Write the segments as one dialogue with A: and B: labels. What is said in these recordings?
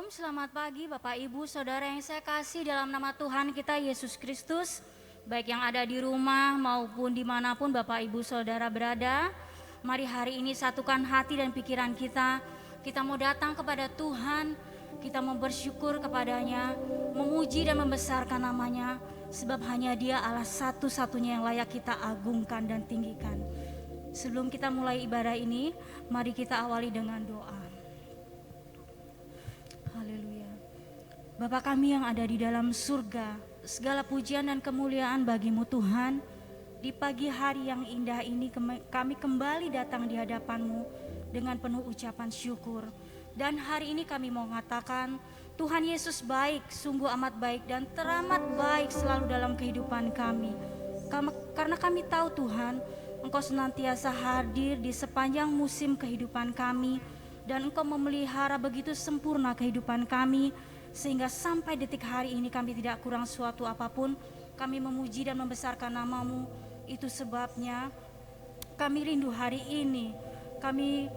A: selamat pagi Bapak Ibu Saudara yang saya kasih dalam nama Tuhan kita Yesus Kristus. Baik yang ada di rumah maupun dimanapun Bapak Ibu Saudara berada. Mari hari ini satukan hati dan pikiran kita. Kita mau datang kepada Tuhan, kita mau bersyukur kepadanya, memuji dan membesarkan namanya. Sebab hanya Dia Allah satu-satunya yang layak kita agungkan dan tinggikan. Sebelum kita mulai ibadah ini, mari kita awali dengan doa. Haleluya. Bapa kami yang ada di dalam surga, segala pujian dan kemuliaan bagi-Mu Tuhan. Di pagi hari yang indah ini kami kembali datang di hadapan-Mu dengan penuh ucapan syukur. Dan hari ini kami mau mengatakan, Tuhan Yesus baik, sungguh amat baik dan teramat baik selalu dalam kehidupan kami. Karena kami tahu Tuhan, Engkau senantiasa hadir di sepanjang musim kehidupan kami. Dan Engkau memelihara begitu sempurna kehidupan kami, sehingga sampai detik hari ini kami tidak kurang suatu apapun. Kami memuji dan membesarkan nama-Mu. Itu sebabnya kami rindu hari ini. Kami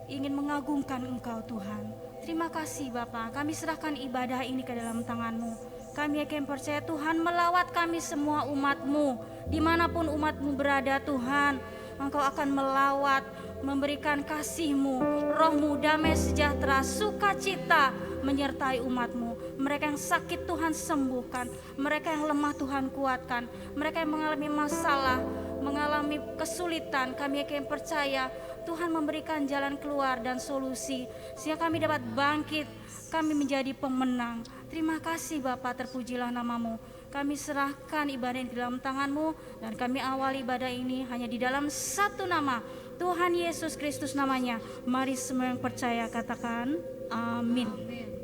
A: ingin mengagungkan Engkau Tuhan. Terima kasih Bapa, kami serahkan ibadah ini ke dalam tangan-Mu. Kami akan percaya Tuhan melawat kami semua umat-Mu. Dimanapun umat-Mu berada Tuhan, Engkau akan melawat, memberikan kasih-Mu, roh-Mu, damai sejahtera, sukacita menyertai umat-Mu. Mereka yang sakit Tuhan sembuhkan, mereka yang lemah Tuhan kuatkan, mereka yang mengalami masalah, mengalami kesulitan, kami akan percaya Tuhan memberikan jalan keluar dan solusi, sehingga kami dapat bangkit, kami menjadi pemenang. Terima kasih Bapa, terpujilah nama-Mu. Kami serahkan ibadah ini di dalam tangan-Mu, dan kami awali ibadah ini hanya di dalam satu nama, Tuhan Yesus Kristus namanya. Mari semua yang percaya katakan amin. Amin.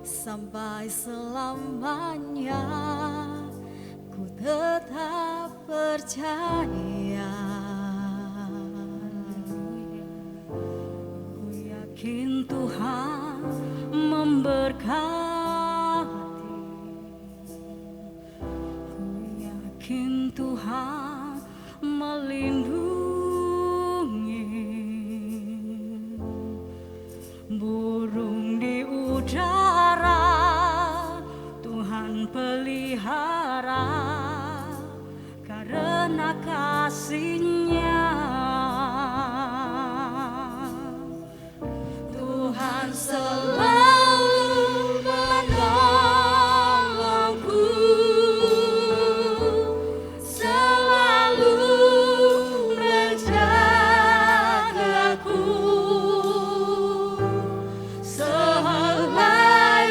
B: Sampai selamanya ku tetap percaya.
A: Ku yakin Tuhan memberkati. Ku yakin Tuhan melindungi. Burung di udara Tuhan pelihara karena kasih-Nya. Tuhan selalu menolongku, selalu menjagaku. Sehelai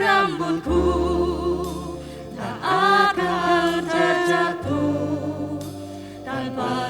A: rambutku tak akan terjatuh tanpa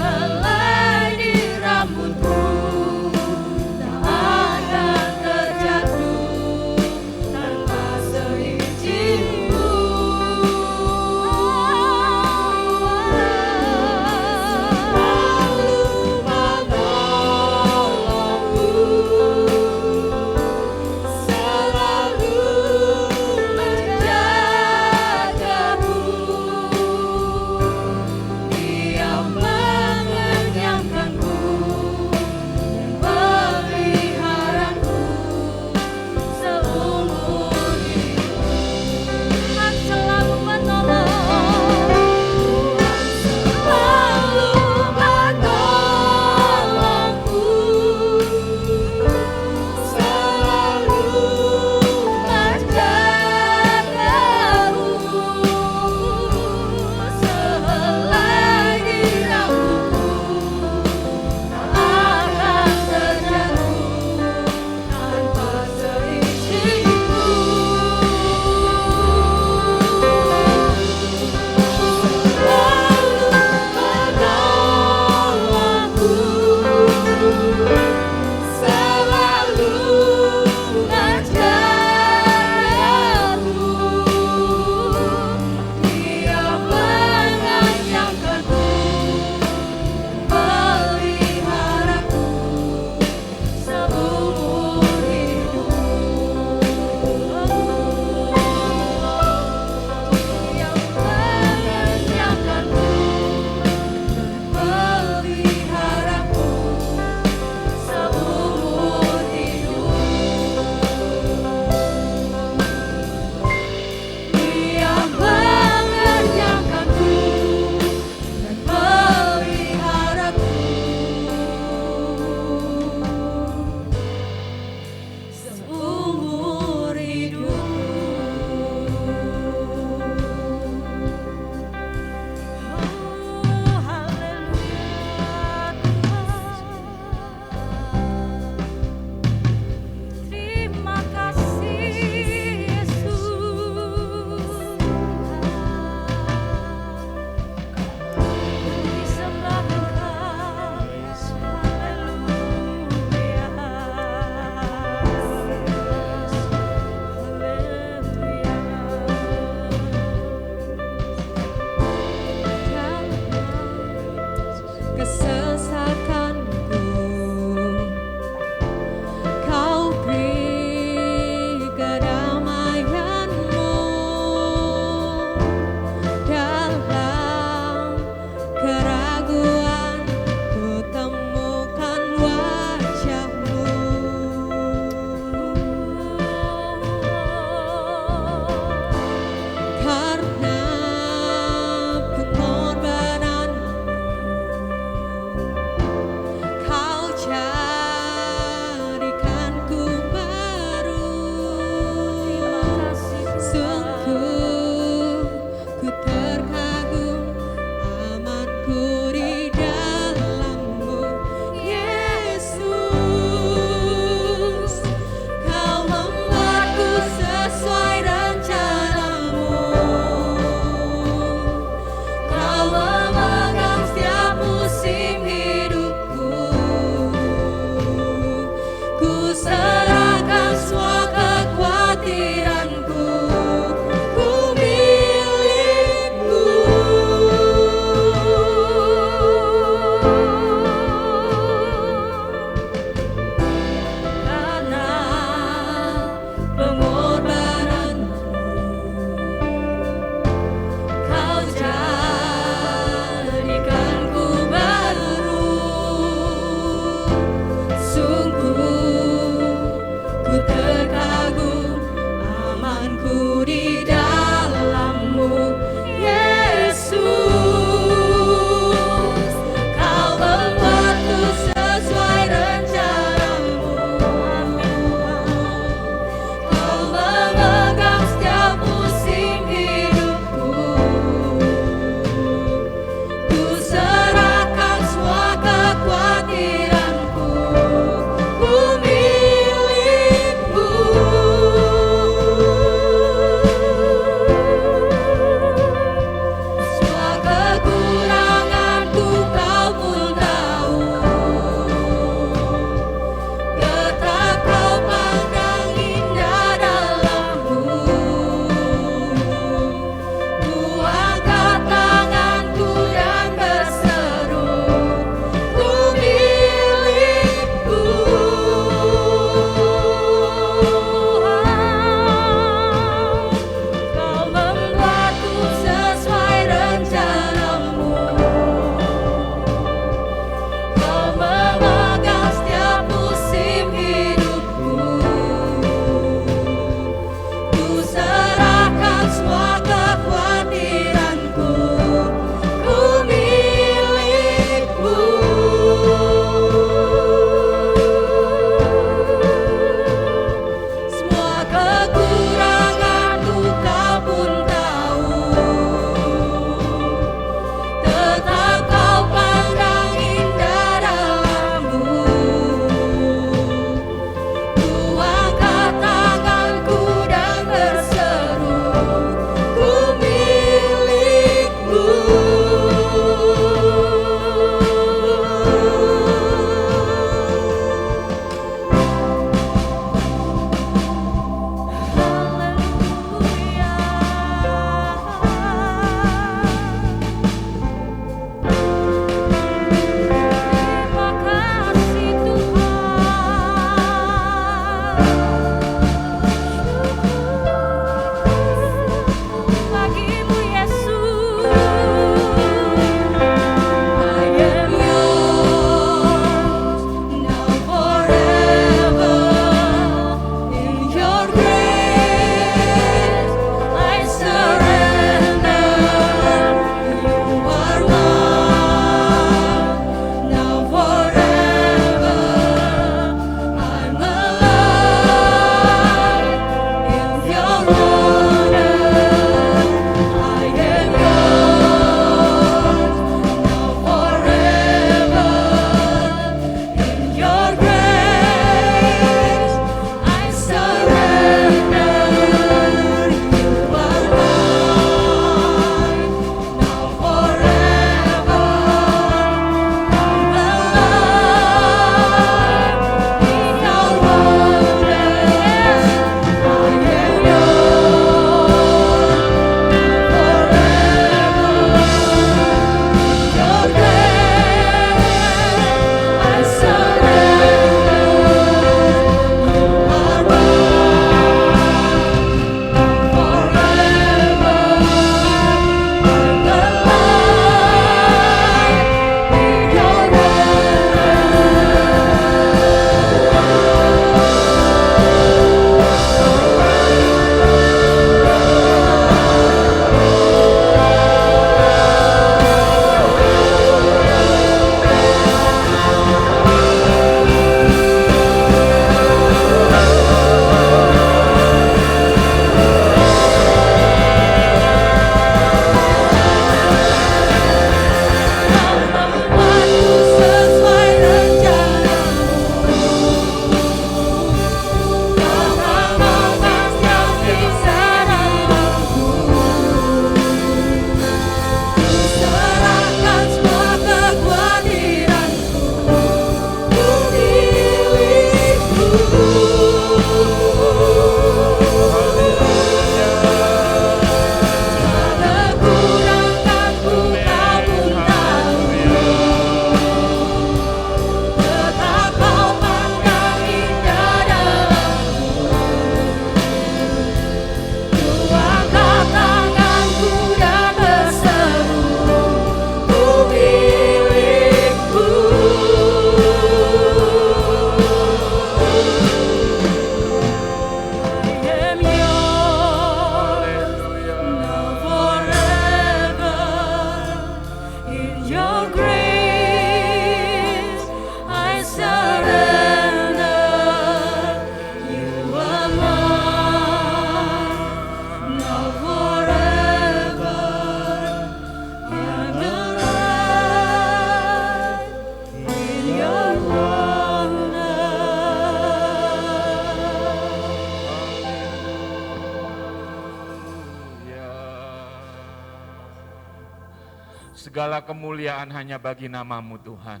C: segala kemuliaan hanya bagi nama-Mu Tuhan.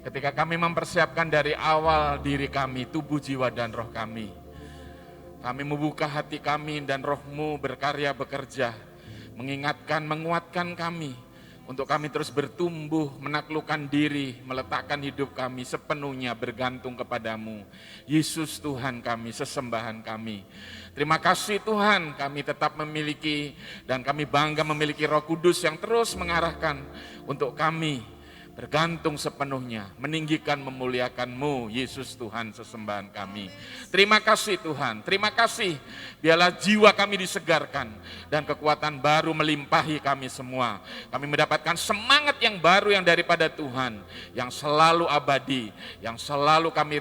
C: Ketika kami mempersiapkan dari awal diri kami, tubuh, jiwa, dan roh kami membuka hati kami dan Roh-Mu berkarya bekerja, mengingatkan, menguatkan kami, untuk kami terus bertumbuh, menaklukkan diri, meletakkan hidup kami sepenuhnya bergantung kepadamu. Yesus Tuhan kami, sesembahan kami. Terima kasih Tuhan, kami tetap memiliki dan kami bangga memiliki Roh Kudus yang terus mengarahkan untuk kami bergantung sepenuhnya, meninggikan, memuliakan-Mu, Yesus Tuhan sesembahan kami. Terima kasih Tuhan, terima kasih, biarlah jiwa kami disegarkan dan kekuatan baru melimpahi kami semua. Kami mendapatkan semangat yang baru yang daripada Tuhan, yang selalu abadi, yang selalu kami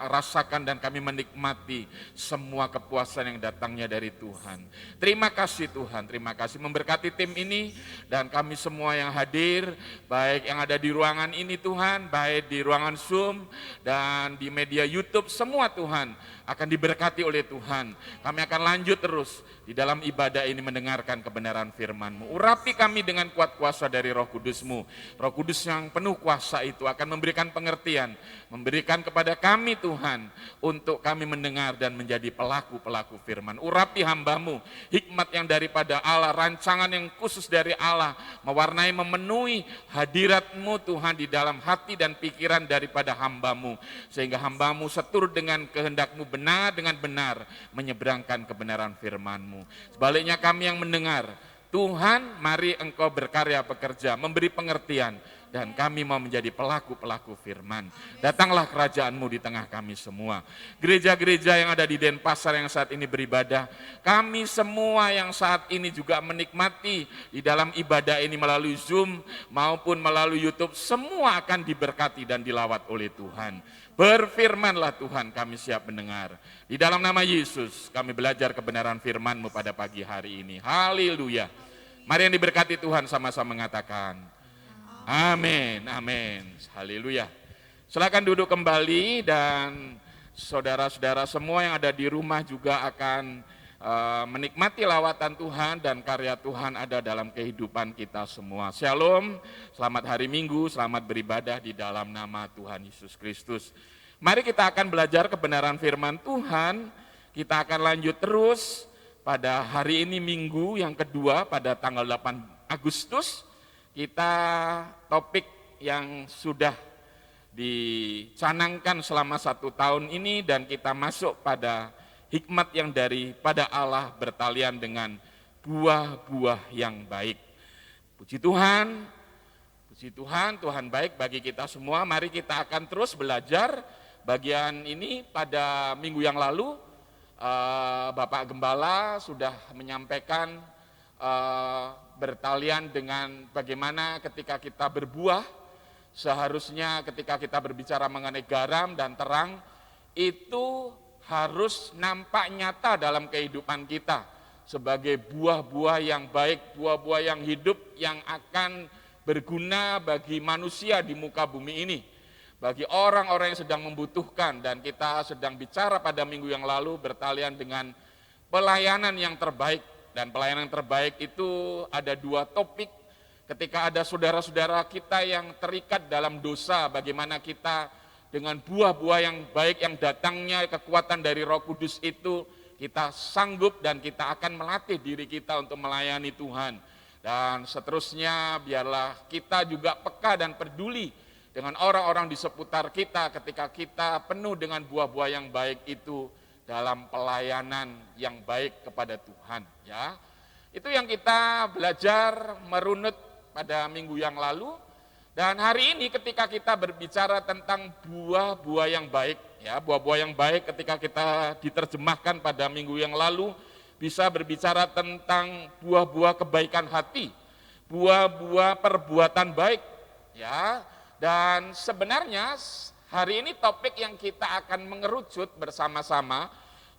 C: rasakan dan kami menikmati semua kepuasan yang datangnya dari Tuhan. Terima kasih Tuhan, terima kasih memberkati tim ini dan kami semua yang hadir, baik yang ada di ruangan ini Tuhan, baik di ruangan Zoom dan di media YouTube, semua Tuhan akan diberkati oleh Tuhan. Kami akan lanjut terus di dalam ibadah ini mendengarkan kebenaran firman-Mu. Urapi kami dengan kuat kuasa dari Roh Kudus-Mu. Roh Kudus yang penuh kuasa itu akan memberikan pengertian, memberikan kepada kami Tuhan, untuk kami mendengar dan menjadi pelaku-pelaku firman. Urapi hamba-Mu, hikmat yang daripada Allah, rancangan yang khusus dari Allah, mewarnai, memenuhi hadirat-Mu Tuhan di dalam hati dan pikiran daripada hamba-Mu, sehingga hamba-Mu seturut dengan kehendak-Mu benar dengan benar menyeberangkan kebenaran firman-Mu. Sebaliknya kami yang mendengar, Tuhan mari Engkau berkarya bekerja, memberi pengertian, dan kami mau menjadi pelaku-pelaku firman. Datanglah kerajaan-Mu di tengah kami semua. Gereja-gereja yang ada di Denpasar yang saat ini beribadah, kami semua yang saat ini juga menikmati di dalam ibadah ini melalui Zoom maupun melalui YouTube, semua akan diberkati dan dilawat oleh Tuhan. Berfirmanlah Tuhan, kami siap mendengar. Di dalam nama Yesus kami belajar kebenaran firman-Mu pada pagi hari ini. Haleluya. Mari yang diberkati Tuhan sama-sama mengatakan amin, amin, haleluya. Silakan duduk kembali dan saudara-saudara semua yang ada di rumah juga akan menikmati lawatan Tuhan dan karya Tuhan ada dalam kehidupan kita semua. Shalom, selamat hari Minggu, selamat beribadah di dalam nama Tuhan Yesus Kristus. Mari kita akan belajar kebenaran firman Tuhan, kita akan lanjut terus pada hari ini Minggu yang kedua pada tanggal 8 Agustus. Kita topik yang sudah dicanangkan selama 1 tahun ini dan kita masuk pada hikmat yang daripada Allah bertalian dengan buah-buah yang baik. Puji Tuhan, Tuhan baik bagi kita semua. Mari kita akan terus belajar bagian ini. Pada minggu yang lalu Bapak Gembala sudah menyampaikan bertalian dengan bagaimana ketika kita berbuah, seharusnya ketika kita berbicara mengenai garam dan terang, itu harus nampak nyata dalam kehidupan kita sebagai buah-buah yang baik, buah-buah yang hidup yang akan berguna bagi manusia di muka bumi ini, bagi orang-orang yang sedang membutuhkan. Dan kita sedang bicara pada minggu yang lalu bertalian dengan pelayanan yang terbaik. Dan pelayanan terbaik itu ada 2 topik. Ketika ada saudara-saudara kita yang terikat dalam dosa, bagaimana kita dengan buah-buah yang baik yang datangnya kekuatan dari Roh Kudus itu, kita sanggup dan kita akan melatih diri kita untuk melayani Tuhan. Dan seterusnya biarlah kita juga peka dan peduli dengan orang-orang di seputar kita ketika kita penuh dengan buah-buah yang baik itu dalam pelayanan yang baik kepada Tuhan, ya. Itu yang kita belajar merunut pada minggu yang lalu. Dan hari ini ketika kita berbicara tentang buah-buah yang baik, ya, buah-buah yang baik ketika kita diterjemahkan pada minggu yang lalu bisa berbicara tentang buah-buah kebaikan hati, buah-buah perbuatan baik, ya. Dan sebenarnya hari ini topik yang kita akan mengerucut bersama-sama,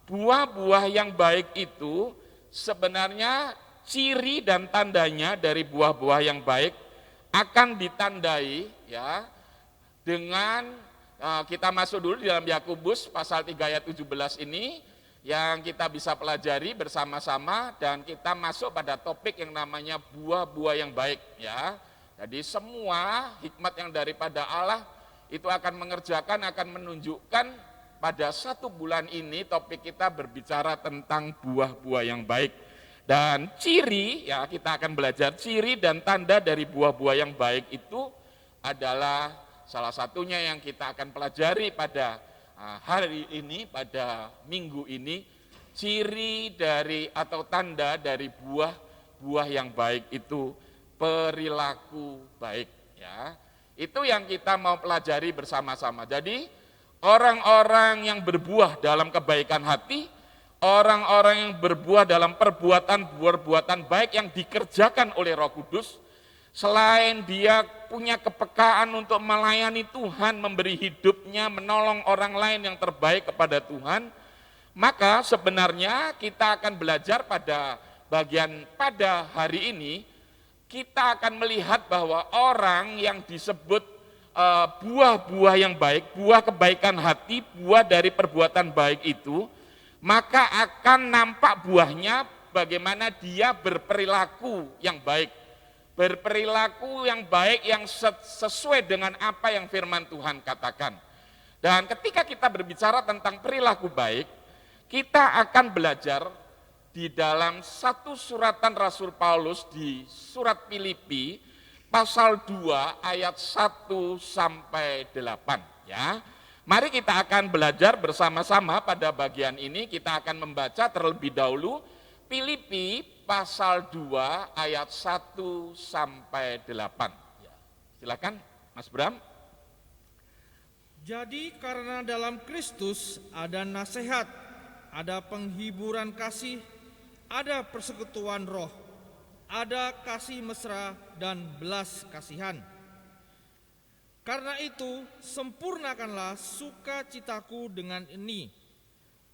C: buah-buah yang baik itu sebenarnya ciri dan tandanya dari buah-buah yang baik akan ditandai, ya, dengan kita masuk dulu di dalam Yakobus pasal 3 ayat 17 ini. yang kita bisa pelajari bersama-sama, dan kita masuk pada topik yang namanya buah-buah yang baik ya. Jadi semua hikmat yang daripada Allah itu akan mengerjakan, akan menunjukkan pada 1 bulan ini topik kita berbicara tentang buah-buah yang baik. Dan ciri, ya kita akan belajar ciri dan tanda dari buah-buah yang baik itu adalah salah satunya yang kita akan pelajari pada hari ini, pada minggu ini. Ciri dari atau tanda dari buah-buah yang baik itu perilaku baik ya. Itu yang kita mau pelajari bersama-sama. Jadi orang-orang yang berbuah dalam kebaikan hati, orang-orang yang berbuah dalam perbuatan baik yang dikerjakan oleh Roh Kudus, selain dia punya kepekaan untuk melayani Tuhan, memberi hidupnya, menolong orang lain yang terbaik kepada Tuhan, maka sebenarnya kita akan belajar pada hari ini, kita akan melihat bahwa orang yang disebut buah-buah yang baik, buah kebaikan hati, buah dari perbuatan baik itu, maka akan nampak buahnya bagaimana dia berperilaku yang baik. Berperilaku yang baik yang sesuai dengan apa yang firman Tuhan katakan. Dan ketika kita berbicara tentang perilaku baik, kita akan belajar di dalam satu suratan Rasul Paulus di surat Filipi pasal 2 ayat 1 sampai 8 ya. Mari kita akan belajar bersama-sama pada bagian ini. Kita akan membaca terlebih dahulu Filipi pasal 2 ayat 1 sampai 8. Ya. Silakan Mas Bram.
D: Jadi karena dalam Kristus ada nasihat, ada penghiburan kasih, ada persekutuan roh, ada kasih mesra dan belas kasihan. Karena itu, sempurnakanlah sukacitaku dengan ini.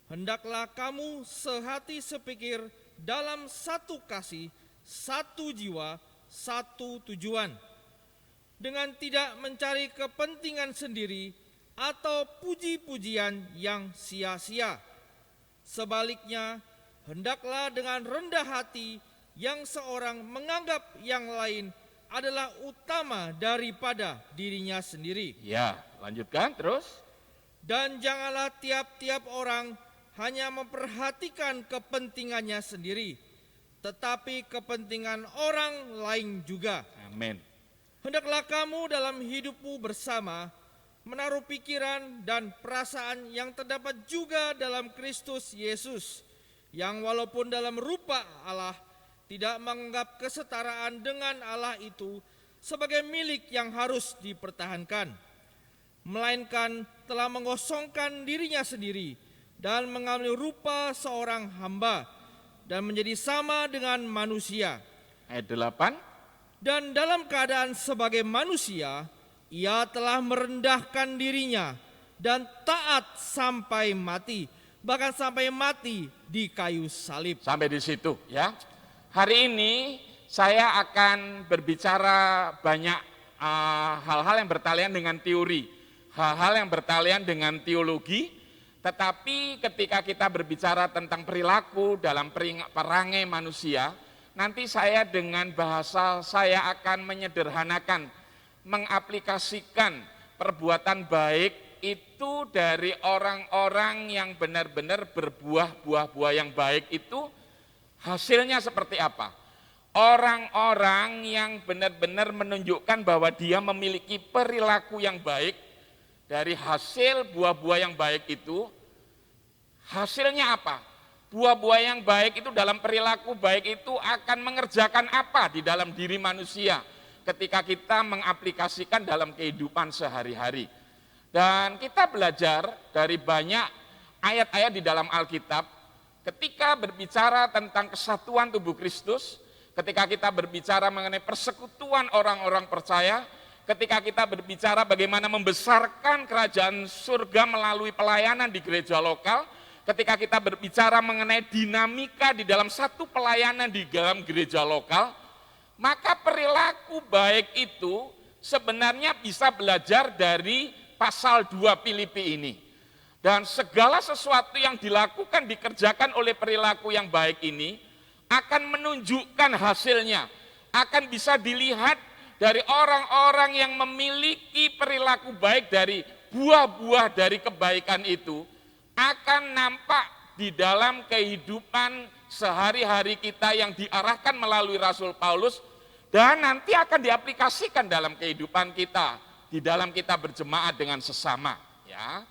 D: Hendaklah kamu sehati sepikir dalam satu kasih, satu jiwa, satu tujuan. Dengan tidak mencari kepentingan sendiri atau puji-pujian yang sia-sia. Sebaliknya, hendaklah dengan rendah hati yang seorang menganggap yang lain adalah utama daripada dirinya sendiri.
C: Ya, lanjutkan terus.
D: Dan janganlah tiap-tiap orang hanya memperhatikan kepentingannya sendiri, tetapi kepentingan orang lain juga.
C: Amin.
D: Hendaklah kamu dalam hidupmu bersama menaruh pikiran dan perasaan yang terdapat juga dalam Kristus Yesus, yang walaupun dalam rupa Allah tidak menganggap kesetaraan dengan Allah itu sebagai milik yang harus dipertahankan, melainkan telah mengosongkan dirinya sendiri dan mengambil rupa seorang hamba dan menjadi sama dengan manusia.
C: Ayat 8.
D: Dan dalam keadaan sebagai manusia, ia telah merendahkan dirinya dan taat sampai mati, bahkan sampai mati di kayu salib.
C: Sampai di situ ya. Hari ini saya akan berbicara banyak hal-hal yang bertalian dengan teori, hal-hal yang bertalian dengan teologi, tetapi ketika kita berbicara tentang perilaku dalam perangai manusia, nanti saya dengan bahasa saya akan menyederhanakan, mengaplikasikan perbuatan baik itu dari orang-orang yang benar-benar berbuah-buah yang baik itu hasilnya seperti apa? Orang-orang yang benar-benar menunjukkan bahwa dia memiliki perilaku yang baik, dari hasil buah-buah yang baik itu, hasilnya apa? Buah-buah yang baik itu dalam perilaku baik itu akan mengerjakan apa di dalam diri manusia ketika kita mengaplikasikan dalam kehidupan sehari-hari. Dan kita belajar dari banyak ayat-ayat di dalam Alkitab. Ketika berbicara tentang kesatuan tubuh Kristus, ketika kita berbicara mengenai persekutuan orang-orang percaya, ketika kita berbicara bagaimana membesarkan kerajaan surga melalui pelayanan di gereja lokal, ketika kita berbicara mengenai dinamika di dalam satu pelayanan di dalam gereja lokal, maka perilaku baik itu sebenarnya bisa belajar dari pasal 2 Filipi ini. Dan segala sesuatu yang dilakukan, dikerjakan oleh perilaku yang baik ini akan menunjukkan hasilnya, akan bisa dilihat dari orang-orang yang memiliki perilaku baik, dari buah-buah dari kebaikan itu akan nampak di dalam kehidupan sehari-hari kita yang diarahkan melalui Rasul Paulus, dan nanti akan diaplikasikan dalam kehidupan kita, di dalam kita berjemaat dengan sesama, ya.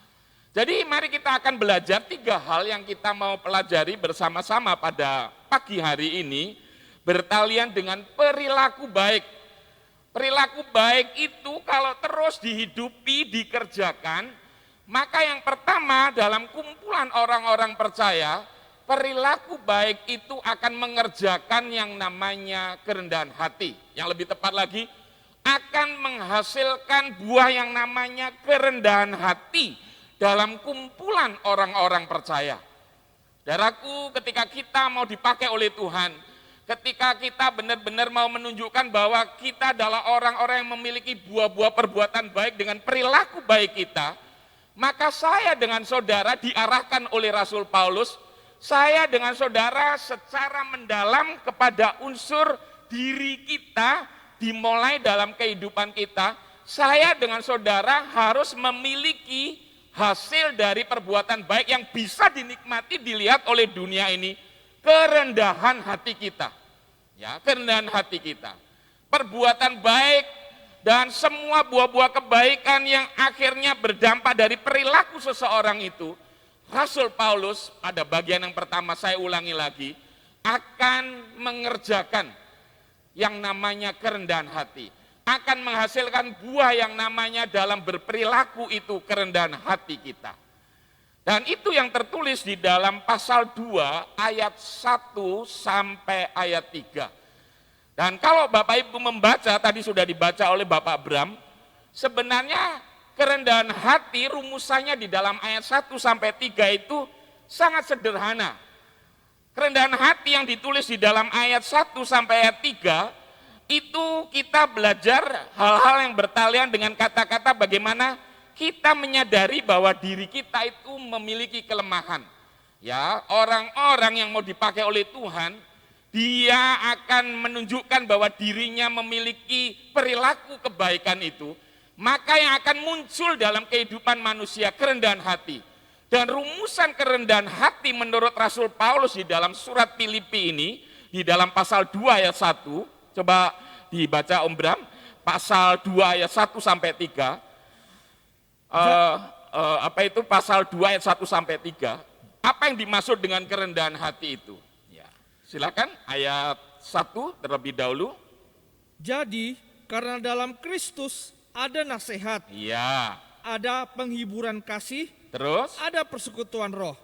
C: Jadi mari kita akan belajar 3 hal yang kita mau pelajari bersama-sama pada pagi hari ini, bertalian dengan perilaku baik. Perilaku baik itu kalau terus dihidupi, dikerjakan, maka yang pertama dalam kumpulan orang-orang percaya, perilaku baik itu akan mengerjakan yang namanya kerendahan hati. Yang lebih tepat lagi, akan menghasilkan buah yang namanya kerendahan hati dalam kumpulan orang-orang percaya. Saudaraku, ketika kita mau dipakai oleh Tuhan, ketika kita benar-benar mau menunjukkan bahwa kita adalah orang-orang yang memiliki buah-buah perbuatan baik dengan perilaku baik kita, maka saya dengan saudara diarahkan oleh Rasul Paulus, saya dengan saudara secara mendalam kepada unsur diri kita, dimulai dalam kehidupan kita, saya dengan saudara harus memiliki hasil dari perbuatan baik yang bisa dinikmati, dilihat oleh dunia ini, kerendahan hati kita. Ya, kerendahan hati kita. Perbuatan baik dan semua buah-buah kebaikan yang akhirnya berdampak dari perilaku seseorang itu, Rasul Paulus pada bagian yang pertama, saya ulangi lagi, akan mengerjakan yang namanya kerendahan hati. Akan menghasilkan buah yang namanya dalam berperilaku itu kerendahan hati kita. Dan itu yang tertulis di dalam pasal 2 ayat 1 sampai ayat 3. Dan kalau Bapak Ibu membaca, tadi sudah dibaca oleh Bapak Bram, sebenarnya kerendahan hati rumusannya di dalam ayat 1 sampai 3 itu sangat sederhana. Kerendahan hati yang ditulis di dalam ayat 1 sampai ayat 3 itu kita belajar hal-hal yang bertalian dengan kata-kata bagaimana kita menyadari bahwa diri kita itu memiliki kelemahan. Ya, orang-orang yang mau dipakai oleh Tuhan, dia akan menunjukkan bahwa dirinya memiliki perilaku kebaikan itu, maka yang akan muncul dalam kehidupan manusia kerendahan hati. Dan rumusan kerendahan hati menurut Rasul Paulus di dalam surat Filipi ini, di dalam pasal 2 ayat 1, coba dibaca Om Bram, pasal 2 ayat 1 sampai 3. Pasal 2 ayat 1 sampai 3. Apa yang dimaksud dengan kerendahan hati itu? Ya, silakan ayat 1 terlebih dahulu.
D: Jadi karena dalam Kristus ada nasihat,
C: Iya.
D: ada penghiburan kasih,
C: Terus?
D: ada persekutuan roh,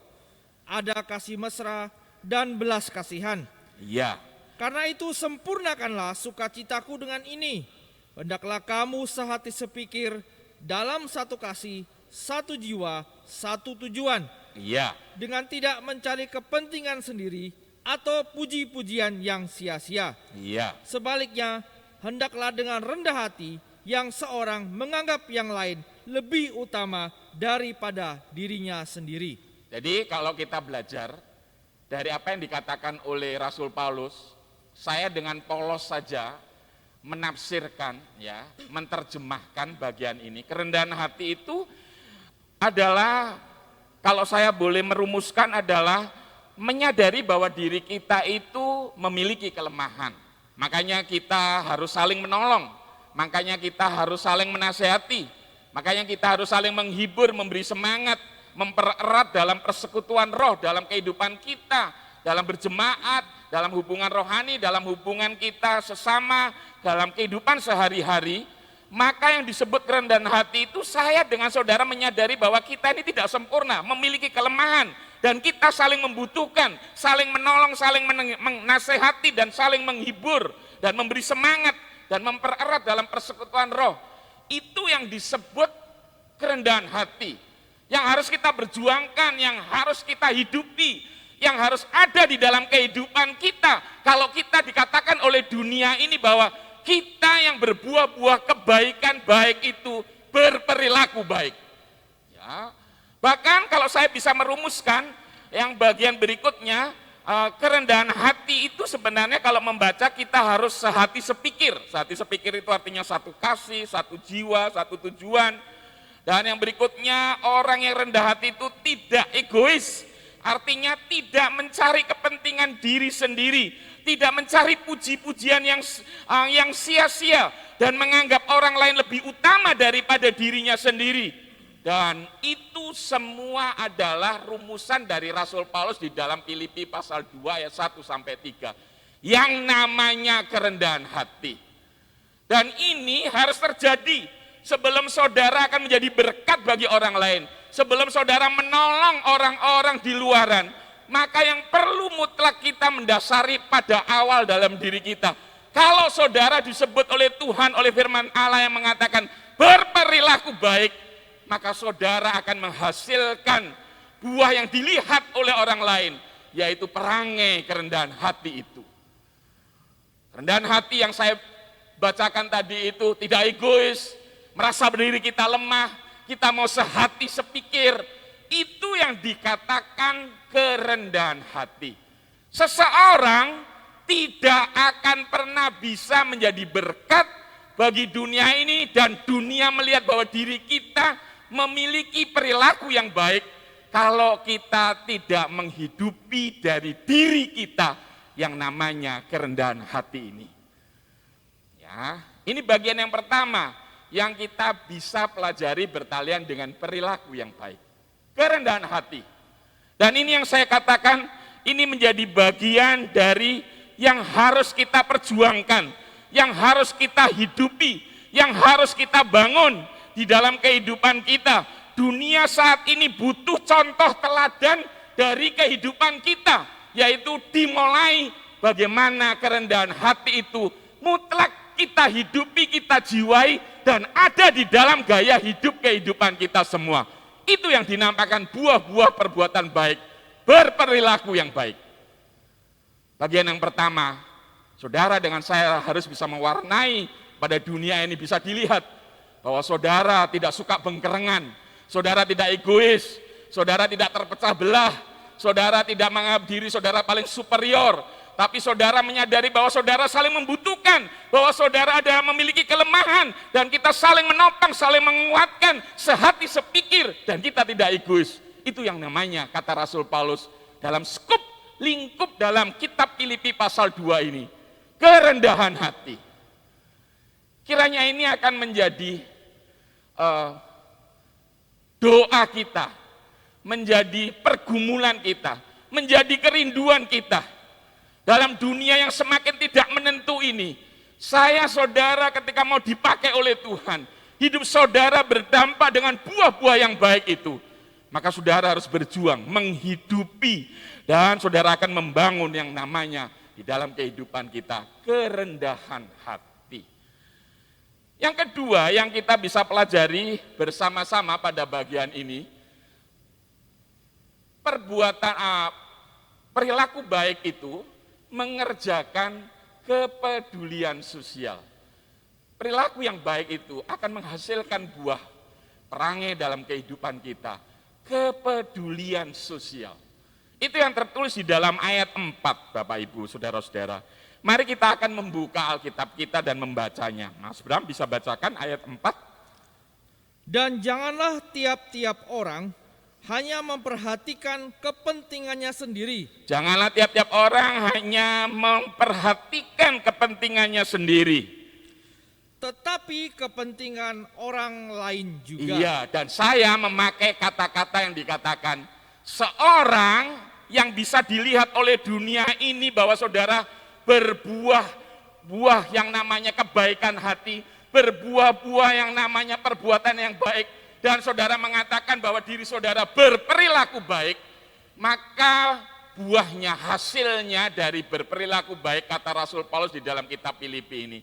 D: ada kasih mesra dan belas kasihan.
C: Iya.
D: Karena itu sempurnakanlah sukacitaku dengan ini. Hendaklah kamu sehati sepikir, dalam satu kasih, satu jiwa, satu tujuan.
C: Iya.
D: Dengan tidak mencari kepentingan sendiri atau puji-pujian yang sia-sia.
C: Iya.
D: Sebaliknya, hendaklah dengan rendah hati yang seorang menganggap yang lain lebih utama daripada dirinya sendiri.
C: Jadi kalau kita belajar dari apa yang dikatakan oleh Rasul Paulus, saya dengan polos saja menafsirkan, ya, menerjemahkan bagian ini. Kerendahan hati itu adalah, kalau saya boleh merumuskan, adalah menyadari bahwa diri kita itu memiliki kelemahan. Makanya kita harus saling menolong, makanya kita harus saling menasehati, makanya kita harus saling menghibur, memberi semangat, mempererat dalam persekutuan roh, dalam kehidupan kita, dalam berjemaat, dalam hubungan rohani, dalam hubungan kita sesama, dalam kehidupan sehari-hari. Maka yang disebut kerendahan hati itu, saya dengan saudara menyadari bahwa kita ini tidak sempurna, memiliki kelemahan, dan kita saling membutuhkan, saling menolong, saling menasehati, dan saling menghibur, dan memberi semangat, dan mempererat dalam persekutuan roh. Itu yang disebut kerendahan hati, yang harus kita berjuangkan, yang harus kita hidupi, yang harus ada di dalam kehidupan kita. Kalau kita dikatakan oleh dunia ini bahwa kita yang berbuah-buah kebaikan baik itu berperilaku baik. Ya, Bahkan kalau saya bisa merumuskan yang bagian berikutnya, kerendahan hati itu sebenarnya kalau membaca kita harus sehati sepikir. Sehati sepikir itu artinya satu kasih, satu jiwa, satu tujuan. Dan yang berikutnya, orang yang rendah hati itu tidak egois. Artinya tidak mencari kepentingan diri sendiri, tidak mencari puji-pujian yang sia-sia dan menganggap orang lain lebih utama daripada dirinya sendiri. Dan itu semua adalah rumusan dari Rasul Paulus di dalam Filipi pasal 2 ayat 1 sampai 3 yang namanya kerendahan hati. Dan ini harus terjadi sebelum saudara akan menjadi berkat bagi orang lain. Sebelum saudara menolong orang-orang di luaran, maka yang perlu mutlak kita mendasari pada awal dalam diri kita. Kalau saudara disebut oleh Tuhan, oleh firman Allah yang mengatakan berperilaku baik, maka saudara akan menghasilkan buah yang dilihat oleh orang lain, yaitu perangai kerendahan hati itu. Kerendahan hati yang saya bacakan tadi itu tidak egois, merasa diri kita lemah, kita mau sehati sepikir, itu yang dikatakan kerendahan hati. Seseorang tidak akan pernah bisa menjadi berkat bagi dunia ini dan dunia melihat bahwa diri kita memiliki perilaku yang baik kalau kita tidak menghidupi dari diri kita yang namanya kerendahan hati ini. Ya, ini bagian yang pertama yang kita bisa pelajari bertalian dengan perilaku yang baik. Kerendahan hati. Dan ini yang saya katakan, ini menjadi bagian dari yang harus kita perjuangkan, yang harus kita hidupi, yang harus kita bangun di dalam kehidupan kita. Dunia saat ini butuh contoh teladan dari kehidupan kita, yaitu dimulai bagaimana kerendahan hati itu mutlak kita hidupi, kita jiwai, dan ada di dalam gaya hidup kehidupan kita semua. Itu yang dinampakkan buah-buah perbuatan baik, berperilaku yang baik. Bagian yang pertama, saudara dengan saya harus bisa mewarnai pada dunia ini, bisa dilihat bahwa saudara tidak suka bengkerengan, saudara tidak egois, saudara tidak terpecah belah, saudara tidak menganggap diri saudara paling superior, tapi saudara menyadari bahwa saudara saling membutuhkan, bahwa saudara ada memiliki kelemahan, dan kita saling menopang, saling menguatkan, sehati sepikir, dan kita tidak egois. Itu yang namanya, kata Rasul Paulus dalam skup lingkup dalam kitab Filipi pasal 2 ini, kerendahan hati. Kiranya ini akan menjadi doa kita, menjadi pergumulan kita, menjadi kerinduan kita. Dalam dunia yang semakin tidak menentu ini, saya saudara ketika mau dipakai oleh Tuhan, hidup saudara berdampak dengan buah-buah yang baik itu, maka saudara harus berjuang, menghidupi, dan saudara akan membangun yang namanya di dalam kehidupan kita, kerendahan hati. Yang kedua yang kita bisa pelajari bersama-sama pada bagian ini, perilaku baik itu mengerjakan kepedulian sosial. Perilaku yang baik itu akan menghasilkan buah perangai dalam kehidupan kita, kepedulian sosial. Itu yang tertulis di dalam ayat 4, Bapak Ibu, saudara-saudara. Mari kita akan membuka Alkitab kita dan membacanya. Mas Bram bisa bacakan ayat 4.
D: Dan janganlah tiap-tiap orang hanya memperhatikan kepentingannya sendiri.
C: Janganlah tiap-tiap orang hanya memperhatikan kepentingannya sendiri,
D: tetapi kepentingan orang lain juga.
C: Iya, dan saya memakai kata-kata yang dikatakan seorang yang bisa dilihat oleh dunia ini bahwa saudara berbuah yang namanya kebaikan hati, berbuah-buah yang namanya perbuatan yang baik, dan saudara mengatakan bahwa diri saudara berperilaku baik, maka buahnya, hasilnya dari berperilaku baik, kata Rasul Paulus di dalam kitab Filipi ini,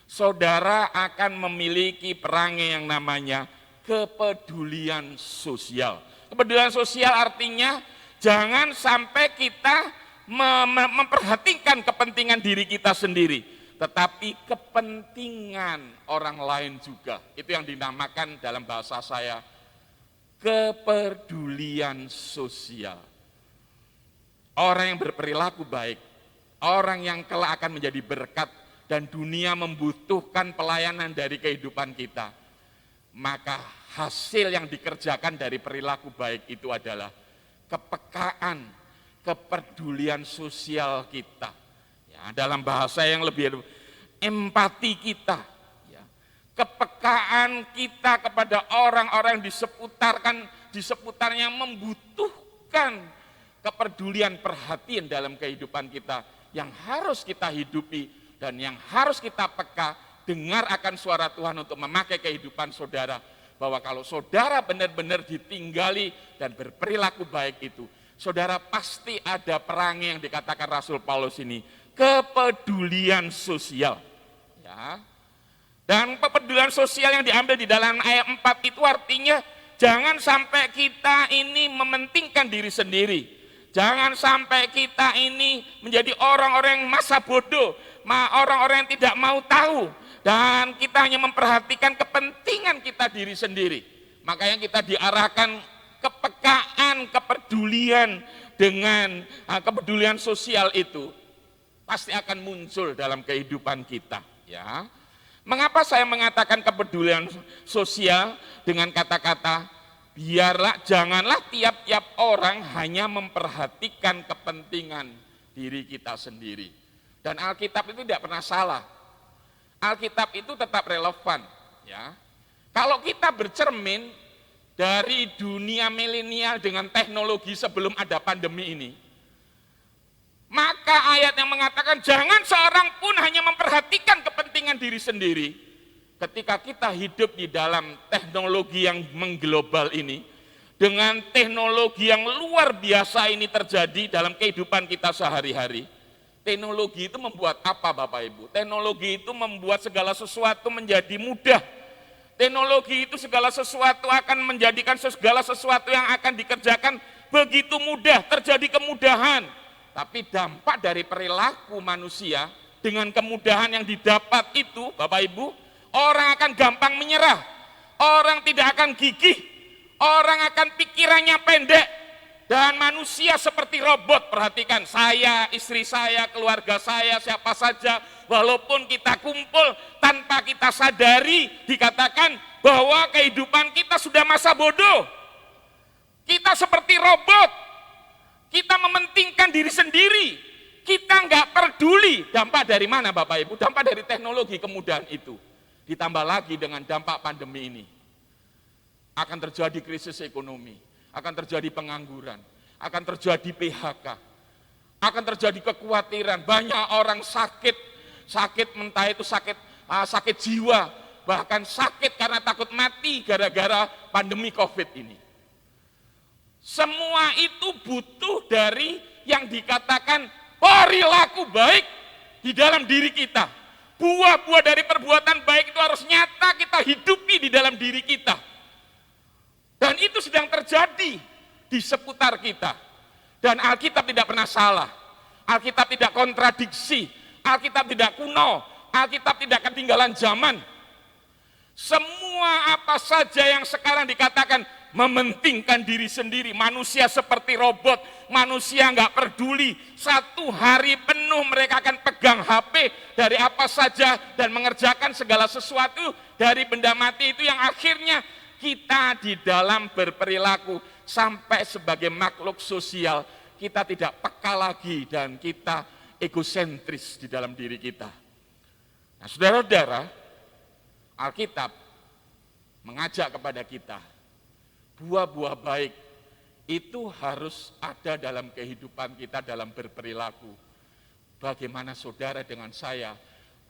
C: saudara akan memiliki perangai yang namanya kepedulian sosial. Kepedulian sosial artinya jangan sampai kita memperhatikan kepentingan diri kita sendiri, tetapi kepentingan orang lain juga. Itu yang dinamakan dalam bahasa saya kepedulian sosial. Orang yang berperilaku baik, orang yang kelak akan menjadi berkat dan dunia membutuhkan pelayanan dari kehidupan kita, maka hasil yang dikerjakan dari perilaku baik itu adalah kepekaan, kepedulian sosial kita. Ya, dalam bahasa yang lebih empati kita, ya, kepekaan kita kepada orang-orang di seputarnya membutuhkan kepedulian perhatian dalam kehidupan kita yang harus kita hidupi dan yang harus kita peka, dengar akan suara Tuhan untuk memakai kehidupan saudara, bahwa kalau saudara benar-benar ditinggali dan berperilaku baik itu, saudara pasti ada perangi yang dikatakan Rasul Paulus ini, kepedulian sosial. Ya. Dan kepedulian sosial yang diambil di dalam ayat 4 itu artinya jangan sampai kita ini mementingkan diri sendiri. Jangan sampai kita ini menjadi orang-orang yang masa bodoh, orang-orang yang tidak mau tahu, dan kita hanya memperhatikan kepentingan kita diri sendiri. Makanya kita diarahkan kepekaan, kepedulian dengan kepedulian sosial itu pasti akan muncul dalam kehidupan kita. Ya, mengapa saya mengatakan kepedulian sosial dengan kata-kata janganlah tiap-tiap orang hanya memperhatikan kepentingan diri kita sendiri. Dan Alkitab itu tidak pernah salah. Alkitab itu tetap relevan. Ya. Kalau kita bercermin dari dunia milenial dengan teknologi sebelum ada pandemi ini, maka ayat yang mengatakan jangan seorang pun hanya memperhatikan kepentingan diri sendiri. Ketika kita hidup di dalam teknologi yang mengglobal ini, dengan teknologi yang luar biasa ini terjadi dalam kehidupan kita sehari-hari, teknologi itu membuat apa Bapak Ibu? Teknologi itu membuat segala sesuatu menjadi mudah. Teknologi itu segala sesuatu akan menjadikan segala sesuatu yang akan dikerjakan begitu mudah, terjadi kemudahan. Tapi dampak dari perilaku manusia dengan kemudahan yang didapat itu, Bapak Ibu, orang akan gampang menyerah, orang tidak akan gigih, orang akan pikirannya pendek, dan manusia seperti robot. Perhatikan, saya, istri saya, keluarga saya, siapa saja, walaupun kita kumpul tanpa kita sadari, dikatakan bahwa kehidupan kita sudah masa bodoh. Kita seperti robot, kita mementingkan diri sendiri, kita nggak peduli. Dampak dari mana Bapak Ibu? Dampak dari teknologi kemudahan itu. Ditambah lagi dengan dampak pandemi ini, akan terjadi krisis ekonomi, akan terjadi pengangguran, akan terjadi PHK, akan terjadi kekhawatiran, banyak orang sakit entah itu sakit jiwa, bahkan sakit karena takut mati gara-gara pandemi COVID ini. Semua itu butuh dari yang dikatakan perilaku baik di dalam diri kita. Buah-buah dari perbuatan baik itu harus nyata kita hidupi di dalam diri kita. Dan itu sedang terjadi di seputar kita. Dan Alkitab tidak pernah salah. Alkitab tidak kontradiksi. Alkitab tidak kuno. Alkitab tidak ketinggalan zaman. Semua apa saja yang sekarang dikatakan mementingkan diri sendiri, manusia seperti robot, manusia nggak peduli, satu hari penuh mereka akan pegang HP dari apa saja dan mengerjakan segala sesuatu dari benda mati itu, yang akhirnya kita di dalam berperilaku sampai sebagai makhluk sosial, kita tidak peka lagi dan kita egosentris di dalam diri kita. Nah, saudara-saudara, Alkitab mengajak kepada kita, buah-buah baik itu harus ada dalam kehidupan kita dalam berperilaku. Bagaimana saudara dengan saya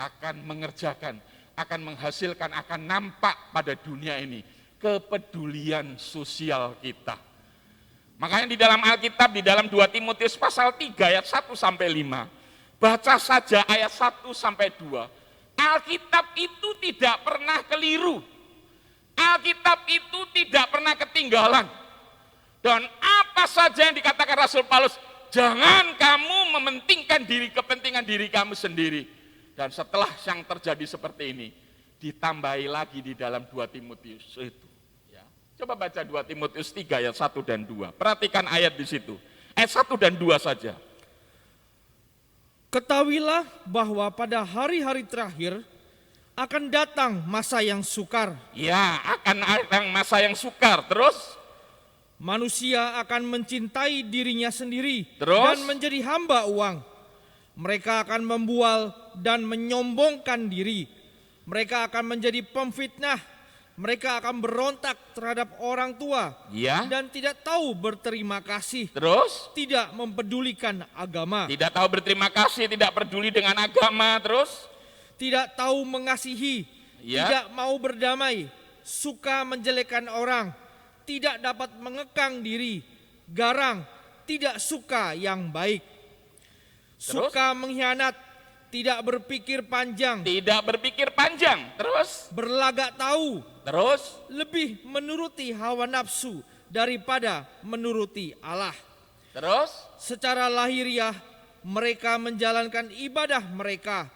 C: akan mengerjakan, akan menghasilkan, akan nampak pada dunia ini kepedulian sosial kita. Makanya di dalam Alkitab, di dalam 2 Timotius pasal 3 ayat 1 sampai 5, baca saja ayat 1 sampai 2. Alkitab itu tidak pernah keliru. Alkitab itu tidak pernah ketinggalan. Dan apa saja yang dikatakan Rasul Paulus, jangan kamu mementingkan kepentingan diri kamu sendiri. Dan setelah yang terjadi seperti ini, ditambahi lagi di dalam 2 Timotius itu. Ya. Coba baca 2 Timotius 3 ayat 1 dan 2. Perhatikan ayat di situ. Ayat 1 dan 2 saja.
D: Ketahuilah bahwa pada hari-hari terakhir akan datang masa yang sukar.
C: Ya, akan datang masa yang sukar. Terus?
D: Manusia akan mencintai dirinya sendiri
C: Terus?
D: dan menjadi hamba uang. Mereka akan membual dan menyombongkan diri. Mereka akan menjadi pemfitnah. Mereka akan berontak terhadap orang tua
C: Ya.
D: dan tidak tahu berterima kasih.
C: Terus?
D: Tidak mempedulikan agama.
C: Tidak tahu berterima kasih, tidak peduli dengan agama. Terus?
D: Tidak tahu mengasihi.
C: Ya.
D: Tidak mau berdamai. Suka menjelekkan orang. Tidak dapat mengekang diri. Garang. Tidak suka yang baik.
C: Terus?
D: Suka mengkhianat. Tidak berpikir panjang.
C: Tidak berpikir panjang. Terus?
D: Berlagak tahu.
C: Terus?
D: Lebih menuruti hawa nafsu daripada menuruti Allah.
C: Terus?
D: Secara lahiriah mereka menjalankan ibadah mereka,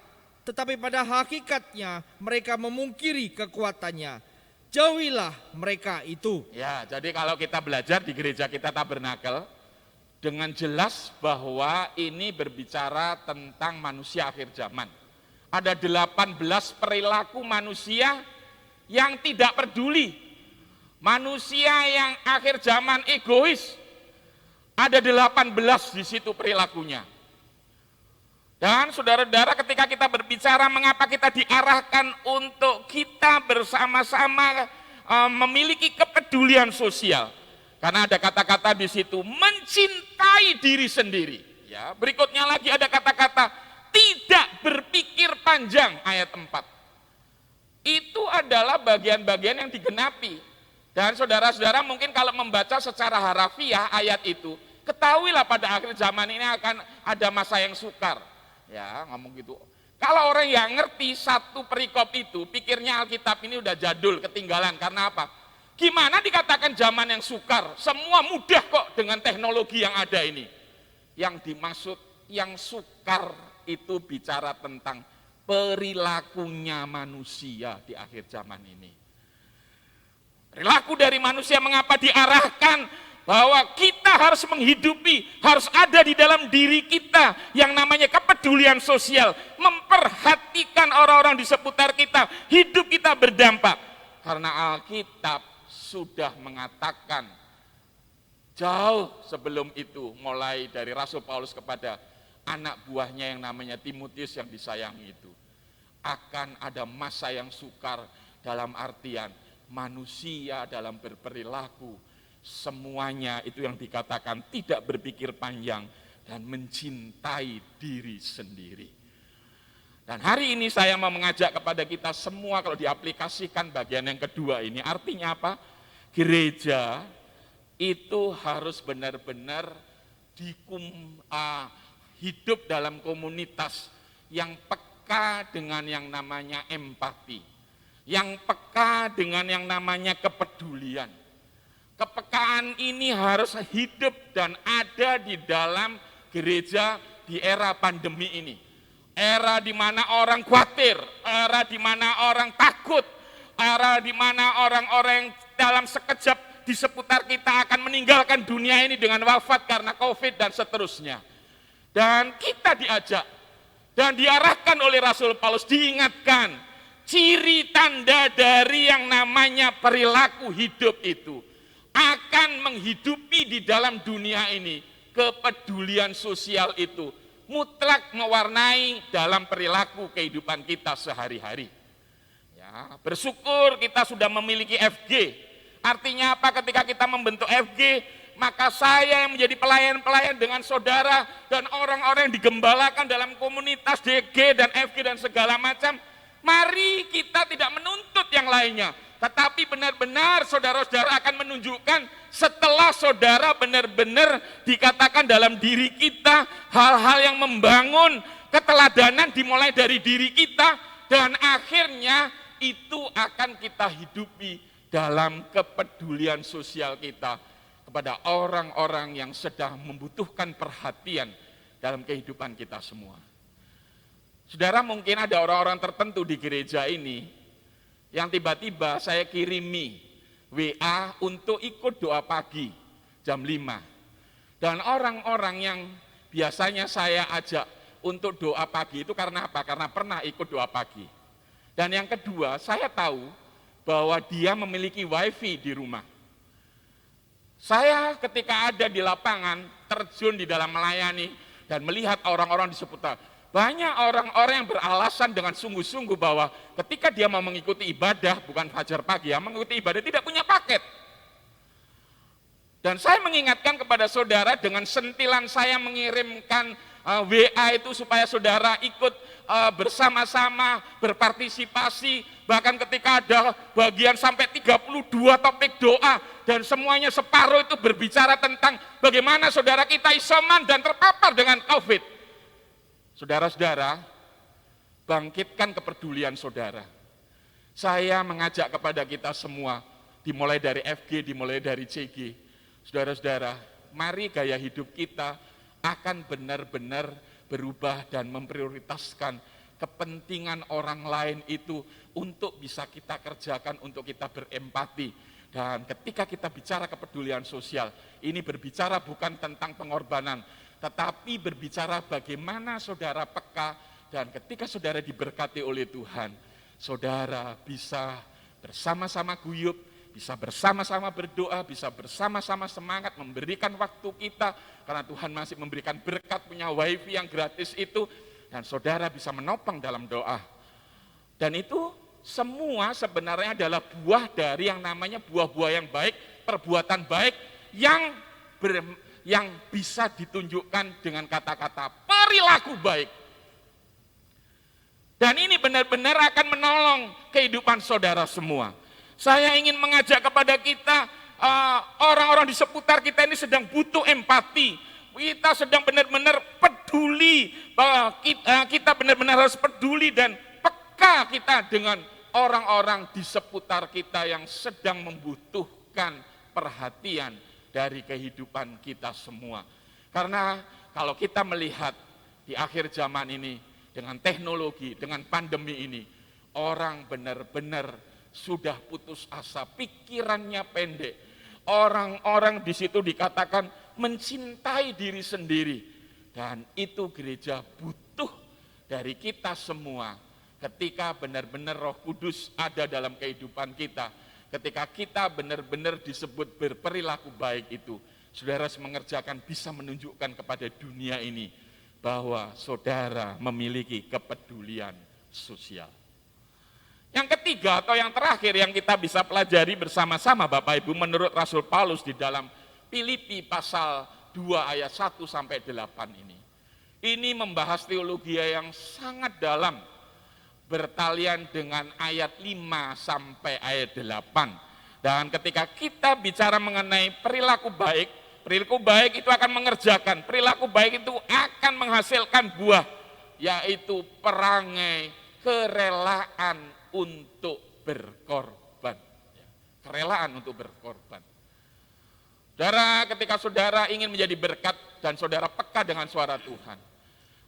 D: tetapi pada hakikatnya mereka memungkiri kekuatannya. Jauhilah mereka itu.
C: Ya, jadi kalau kita belajar di gereja kita Tabernakel, dengan jelas bahwa ini berbicara tentang manusia akhir zaman. Ada 18 perilaku manusia yang tidak peduli. Manusia yang akhir zaman egois. Ada 18 di situ perilakunya. Dan saudara-saudara, ketika kita berbicara mengapa kita diarahkan untuk kita bersama-sama memiliki kepedulian sosial. Karena ada kata-kata di situ mencintai diri sendiri. Ya, berikutnya lagi ada kata-kata tidak berpikir panjang ayat 4. Itu adalah bagian-bagian yang digenapi. Dan saudara-saudara mungkin kalau membaca secara harafiah ayat itu, ketahuilah pada akhir zaman ini akan ada masa yang sukar. Ya, ngomong gitu. Kalau orang yang ngerti satu perikop itu, pikirnya Alkitab ini udah jadul, ketinggalan. Karena apa? Gimana dikatakan zaman yang sukar? Semua mudah kok dengan teknologi yang ada ini. Yang dimaksud yang sukar itu bicara tentang perilakunya manusia di akhir zaman ini. Perilaku dari manusia mengapa diarahkan bahwa kita harus menghidupi, harus ada di dalam diri kita yang namanya kepedulian sosial, memperhatikan orang-orang di seputar kita, hidup kita berdampak. Karena Alkitab sudah mengatakan jauh sebelum itu, mulai dari Rasul Paulus kepada anak buahnya yang namanya Timotius yang disayangi itu, akan ada masa yang sukar dalam artian manusia dalam berperilaku semuanya itu yang dikatakan tidak berpikir panjang dan mencintai diri sendiri. Dan hari ini saya mau mengajak kepada kita semua kalau diaplikasikan bagian yang kedua ini, artinya apa? Gereja itu harus benar-benar hidup dalam komunitas yang peka dengan yang namanya empati, yang peka dengan yang namanya kepedulian. Kepekaan ini harus hidup dan ada di dalam gereja di era pandemi ini. Era di mana orang khawatir, era di mana orang takut, era di mana orang-orang dalam sekejap di seputar kita akan meninggalkan dunia ini dengan wafat karena COVID dan seterusnya. Dan kita diajak dan diarahkan oleh Rasul Paulus, diingatkan ciri tanda dari yang namanya perilaku hidup itu akan menghidupi di dalam dunia ini. Kepedulian sosial itu mutlak mewarnai dalam perilaku kehidupan kita sehari-hari. Ya, bersyukur kita sudah memiliki FG. Artinya apa? Ketika kita membentuk FG, maka saya yang menjadi pelayan-pelayan dengan saudara dan orang-orang yang digembalakan dalam komunitas DG dan FG dan segala macam, mari kita tidak menuntut yang lainnya, tetapi benar-benar saudara-saudara akan menunjukkan setelah saudara benar-benar dikatakan dalam diri kita hal-hal yang membangun keteladanan dimulai dari diri kita dan akhirnya itu akan kita hidupi dalam kepedulian sosial kita kepada orang-orang yang sedang membutuhkan perhatian dalam kehidupan kita semua. Saudara, mungkin ada orang-orang tertentu di gereja ini yang tiba-tiba saya kirimi WA untuk ikut doa pagi jam 5. Dan orang-orang yang biasanya saya ajak untuk doa pagi itu karena apa? Karena pernah ikut doa pagi. Dan yang kedua, saya tahu bahwa dia memiliki wifi di rumah. Saya ketika ada di lapangan, terjun di dalam melayani dan melihat orang-orang di seputar. Banyak orang-orang yang beralasan dengan sungguh-sungguh bahwa ketika dia mau mengikuti ibadah, bukan fajar pagi ya, mengikuti ibadah tidak punya paket. Dan saya mengingatkan kepada saudara dengan sentilan saya mengirimkan WA itu supaya saudara ikut bersama-sama berpartisipasi, bahkan ketika ada bagian sampai 32 topik doa dan semuanya separuh itu berbicara tentang bagaimana saudara kita isoman dan terpapar dengan COVID. Saudara-saudara, bangkitkan kepedulian saudara. Saya mengajak kepada kita semua, dimulai dari FG, dimulai dari CG. Saudara-saudara, mari gaya hidup kita akan benar-benar berubah dan memprioritaskan kepentingan orang lain itu untuk bisa kita kerjakan, untuk kita berempati. Dan ketika kita bicara kepedulian sosial, ini berbicara bukan tentang pengorbanan, tetapi berbicara bagaimana saudara peka dan ketika saudara diberkati oleh Tuhan, saudara bisa bersama-sama guyup, bisa bersama-sama berdoa, bisa bersama-sama semangat memberikan waktu kita, karena Tuhan masih memberikan berkat punya wifi yang gratis itu, dan saudara bisa menopang dalam doa. Dan itu semua sebenarnya adalah buah dari yang namanya buah-buah yang baik, perbuatan baik yang bisa ditunjukkan dengan kata-kata perilaku baik. Dan ini benar-benar akan menolong kehidupan saudara semua. Saya ingin mengajak kepada kita, orang-orang di seputar kita ini sedang butuh empati. Kita sedang benar-benar peduli, kita benar-benar harus peduli dan peka kita dengan orang-orang di seputar kita yang sedang membutuhkan perhatian dari kehidupan kita semua. Karena kalau kita melihat di akhir zaman ini, dengan teknologi, dengan pandemi ini, orang benar-benar sudah putus asa, pikirannya pendek. Orang-orang di situ dikatakan mencintai diri sendiri. Dan itu gereja butuh dari kita semua. Ketika benar-benar Roh Kudus ada dalam kehidupan kita, ketika kita benar-benar disebut berperilaku baik itu, saudara harus mengerjakan, bisa menunjukkan kepada dunia ini bahwa saudara memiliki kepedulian sosial. Yang ketiga atau yang terakhir yang kita bisa pelajari bersama-sama Bapak Ibu, menurut Rasul Paulus di dalam Filipi pasal 2 ayat 1 sampai 8 ini. Ini membahas teologi yang sangat dalam, bertalian dengan ayat 5 sampai ayat 8. Dan ketika kita bicara mengenai perilaku baik itu akan mengerjakan, perilaku baik itu akan menghasilkan buah, yaitu perangai kerelaan untuk berkorban. Kerelaan untuk berkorban. Saudara, ketika saudara ingin menjadi berkat dan saudara peka dengan suara Tuhan,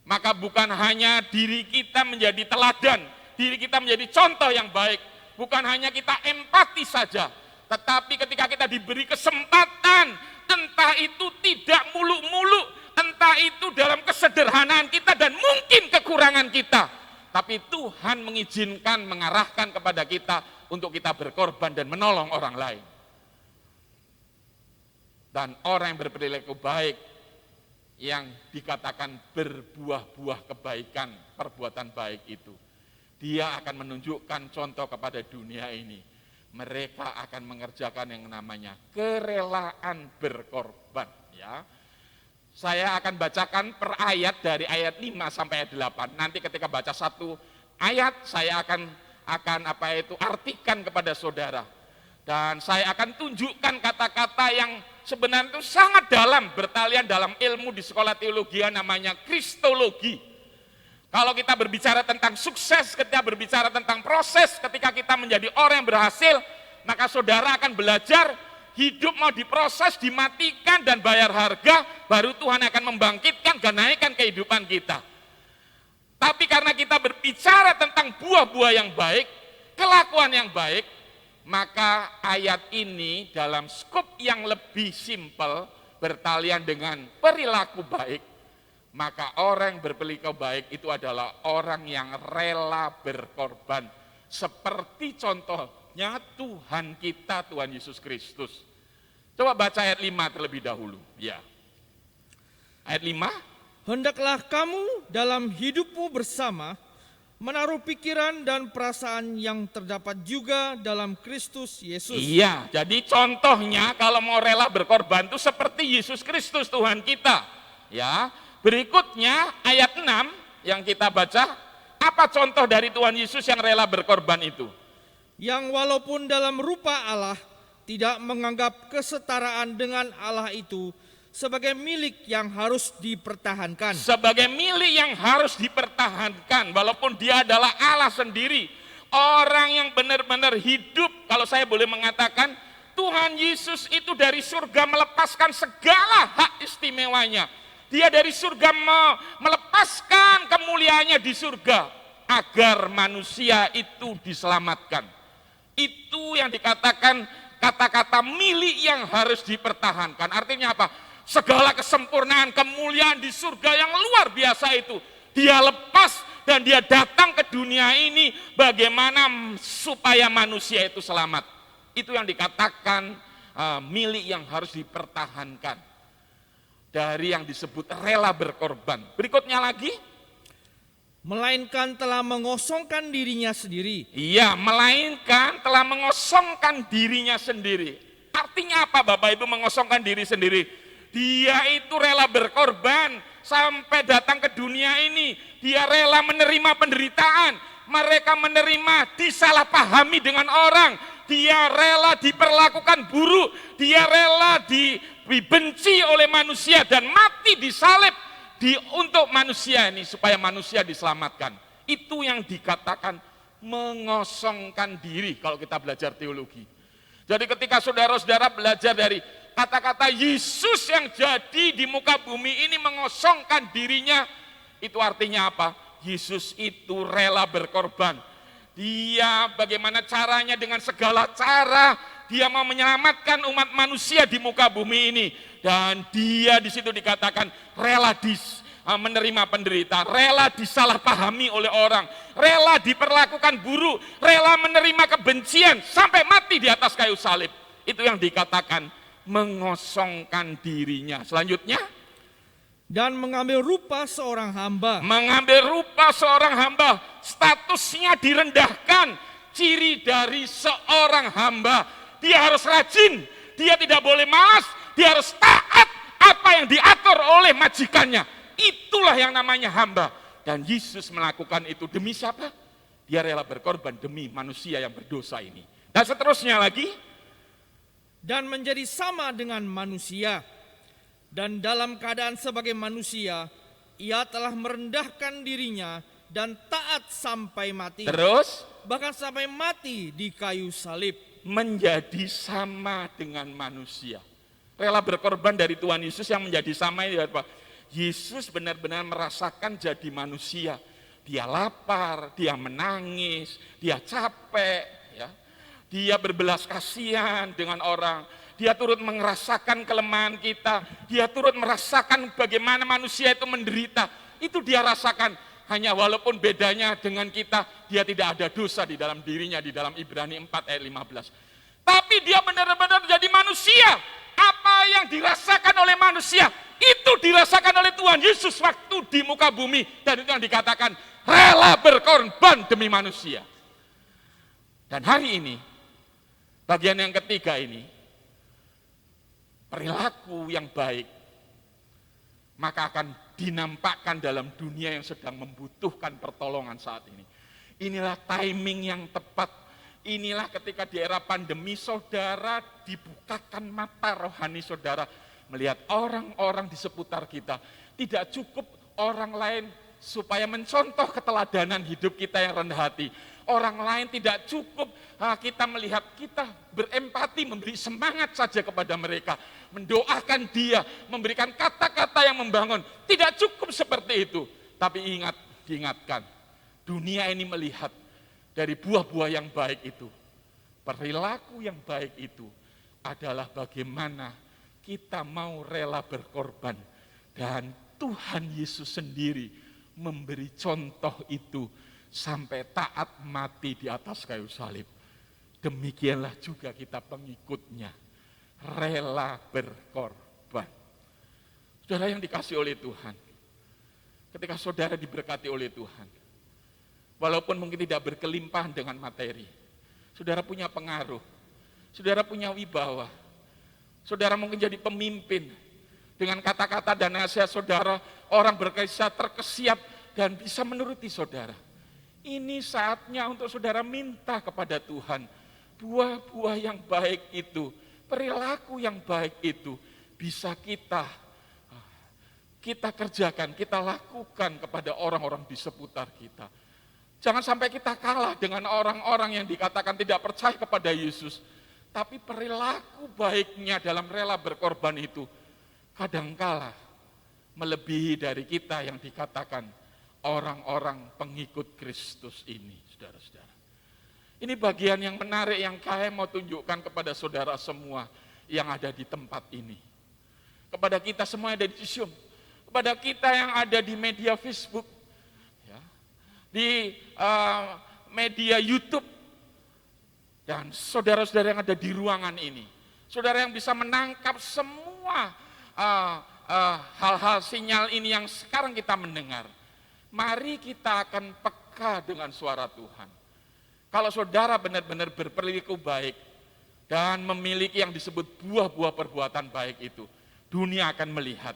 C: maka bukan hanya diri kita menjadi teladan, diri kita menjadi contoh yang baik, bukan hanya kita empati saja, tetapi ketika kita diberi kesempatan, entah itu tidak muluk-muluk, entah itu dalam kesederhanaan kita dan mungkin kekurangan kita, tapi Tuhan mengizinkan, mengarahkan kepada kita untuk kita berkorban dan menolong orang lain. Dan orang yang berperilaku baik, yang dikatakan berbuah-buah kebaikan, perbuatan baik itu, dia akan menunjukkan contoh kepada dunia ini. Mereka akan mengerjakan yang namanya kerelaan berkorban. Ya, saya akan bacakan per ayat dari ayat 5 sampai ayat 8. Nanti ketika baca satu ayat, saya akan artikan kepada saudara. Dan saya akan tunjukkan kata-kata yang sebenarnya itu sangat dalam, bertalian dalam ilmu di sekolah teologi namanya kristologi. Kalau kita berbicara tentang sukses, ketika berbicara tentang proses, ketika kita menjadi orang yang berhasil, maka saudara akan belajar hidup mau diproses, dimatikan dan bayar harga, baru Tuhan akan membangkitkan dan naikkan kehidupan kita. Tapi karena kita berbicara tentang buah-buah yang baik, kelakuan yang baik, maka ayat ini dalam skup yang lebih simpel bertalian dengan perilaku baik, maka orang yang berperilaku baik itu adalah orang yang rela berkorban. Seperti contohnya Tuhan kita, Tuhan Yesus Kristus. Coba baca ayat 5 terlebih dahulu. Ya. Ayat 5.
D: Hendaklah kamu dalam hidupmu bersama menaruh pikiran dan perasaan yang terdapat juga dalam Kristus Yesus.
C: Iya, jadi contohnya kalau mau rela berkorban itu seperti Yesus Kristus Tuhan kita. Ya, berikutnya ayat 6 yang kita baca, apa contoh dari Tuhan Yesus yang rela berkorban itu?
D: Yang walaupun dalam rupa Allah tidak menganggap kesetaraan dengan Allah itu sebagai milik yang harus dipertahankan.
C: Sebagai milik yang harus dipertahankan, walaupun dia adalah Allah sendiri. Orang yang benar-benar hidup, kalau saya boleh mengatakan, Tuhan Yesus itu dari surga melepaskan segala hak istimewanya. Dia dari surga melepaskan kemuliaannya di surga, agar manusia itu diselamatkan. Itu yang dikatakan kata-kata milik yang harus dipertahankan. Artinya apa? Segala kesempurnaan, kemuliaan di surga yang luar biasa itu dia lepas dan dia datang ke dunia ini bagaimana supaya manusia itu selamat. Itu yang dikatakan milik yang harus dipertahankan. Dari yang disebut rela berkorban. Berikutnya lagi,
D: melainkan telah mengosongkan dirinya sendiri.
C: Iya, melainkan telah mengosongkan dirinya sendiri. Artinya apa Bapak Ibu mengosongkan diri sendiri? Dia itu rela berkorban sampai datang ke dunia ini. Dia rela menerima penderitaan. Mereka menerima disalahpahami dengan orang. Dia rela diperlakukan buruk. Dia rela dibenci oleh manusia dan mati disalib untuk manusia ini supaya manusia diselamatkan. Itu yang dikatakan mengosongkan diri kalau kita belajar teologi. Jadi ketika saudara-saudara belajar dari kata-kata Yesus yang jadi di muka bumi ini mengosongkan dirinya, itu artinya apa? Yesus itu rela berkorban. Dia bagaimana caranya, dengan segala cara dia mau menyelamatkan umat manusia di muka bumi ini. Dan dia di situ dikatakan rela menerima penderita, rela disalahpahami oleh orang, rela diperlakukan buruk, rela menerima kebencian sampai mati di atas kayu salib. Itu yang dikatakan mengosongkan dirinya. Selanjutnya,
D: dan mengambil rupa seorang hamba.
C: Mengambil rupa seorang hamba, statusnya direndahkan. Ciri dari seorang hamba, dia harus rajin, dia tidak boleh malas, dia harus taat apa yang diatur oleh majikannya. Itulah yang namanya hamba. Dan Yesus melakukan itu demi siapa? Dia rela berkorban demi manusia yang berdosa ini. Dan seterusnya lagi,
D: dan menjadi sama dengan manusia. Dan dalam keadaan sebagai manusia, ia telah merendahkan dirinya dan taat sampai mati.
C: Terus?
D: Bahkan sampai mati di kayu salib.
C: Menjadi sama dengan manusia. Rela berkorban dari Tuhan Yesus yang menjadi sama ini apa? Yesus benar-benar merasakan jadi manusia. Dia lapar, dia menangis, dia capek, ya. Dia berbelas kasihan dengan orang. Dia turut merasakan kelemahan kita. Dia turut merasakan bagaimana manusia itu menderita. Itu dia rasakan. Hanya walaupun bedanya dengan kita, dia tidak ada dosa di dalam dirinya, di dalam Ibrani 4 ayat 15. Tapi dia benar-benar jadi manusia. Apa yang dirasakan oleh manusia, itu dirasakan oleh Tuhan Yesus waktu di muka bumi. Dan itu yang dikatakan rela berkorban demi manusia. Dan hari ini, bagian yang ketiga ini, perilaku yang baik, maka akan dinampakkan dalam dunia yang sedang membutuhkan pertolongan saat ini. Inilah timing yang tepat. Inilah ketika di era pandemi saudara dibukakan mata rohani saudara. Melihat orang-orang di seputar kita. Tidak cukup orang lain supaya mencontoh keteladanan hidup kita yang rendah hati. Orang lain tidak cukup kita melihat, kita berempati, memberi semangat saja kepada mereka. Mendoakan dia, memberikan kata-kata yang membangun. Tidak cukup seperti itu. Tapi diingatkan, dunia ini melihat dari buah-buah yang baik itu. Perilaku yang baik itu adalah bagaimana kita mau rela berkorban. Dan Tuhan Yesus sendiri memberi contoh itu sampai taat mati di atas kayu salib. Demikianlah juga kita pengikutnya, rela berkorban. Saudara yang dikasih oleh Tuhan, ketika saudara diberkati oleh Tuhan, walaupun mungkin tidak berkelimpahan dengan materi, saudara punya pengaruh, saudara punya wibawa, saudara mungkin jadi pemimpin, dengan kata-kata dan nasihat saudara, orang berkisah terkesiap dan bisa menuruti saudara. Ini saatnya untuk saudara minta kepada Tuhan, buah-buah yang baik itu, perilaku yang baik itu, bisa kita kerjakan, kita lakukan kepada orang-orang di seputar kita. Jangan sampai kita kalah dengan orang-orang yang dikatakan tidak percaya kepada Yesus. Tapi perilaku baiknya dalam rela berkorban itu kadangkala melebihi dari kita yang dikatakan orang-orang pengikut Kristus ini, saudara-saudara. Ini bagian yang menarik yang saya mau tunjukkan kepada saudara semua yang ada di tempat ini. Kepada kita semua yang ada di Zoom, kepada kita yang ada di media Facebook, ya, di media YouTube, dan saudara-saudara yang ada di ruangan ini. Saudara yang bisa menangkap semua hal-hal sinyal ini yang sekarang kita mendengar. Mari kita akan peka dengan suara Tuhan. Kalau saudara benar-benar berperilaku baik dan memiliki yang disebut buah-buah perbuatan baik itu, dunia akan melihat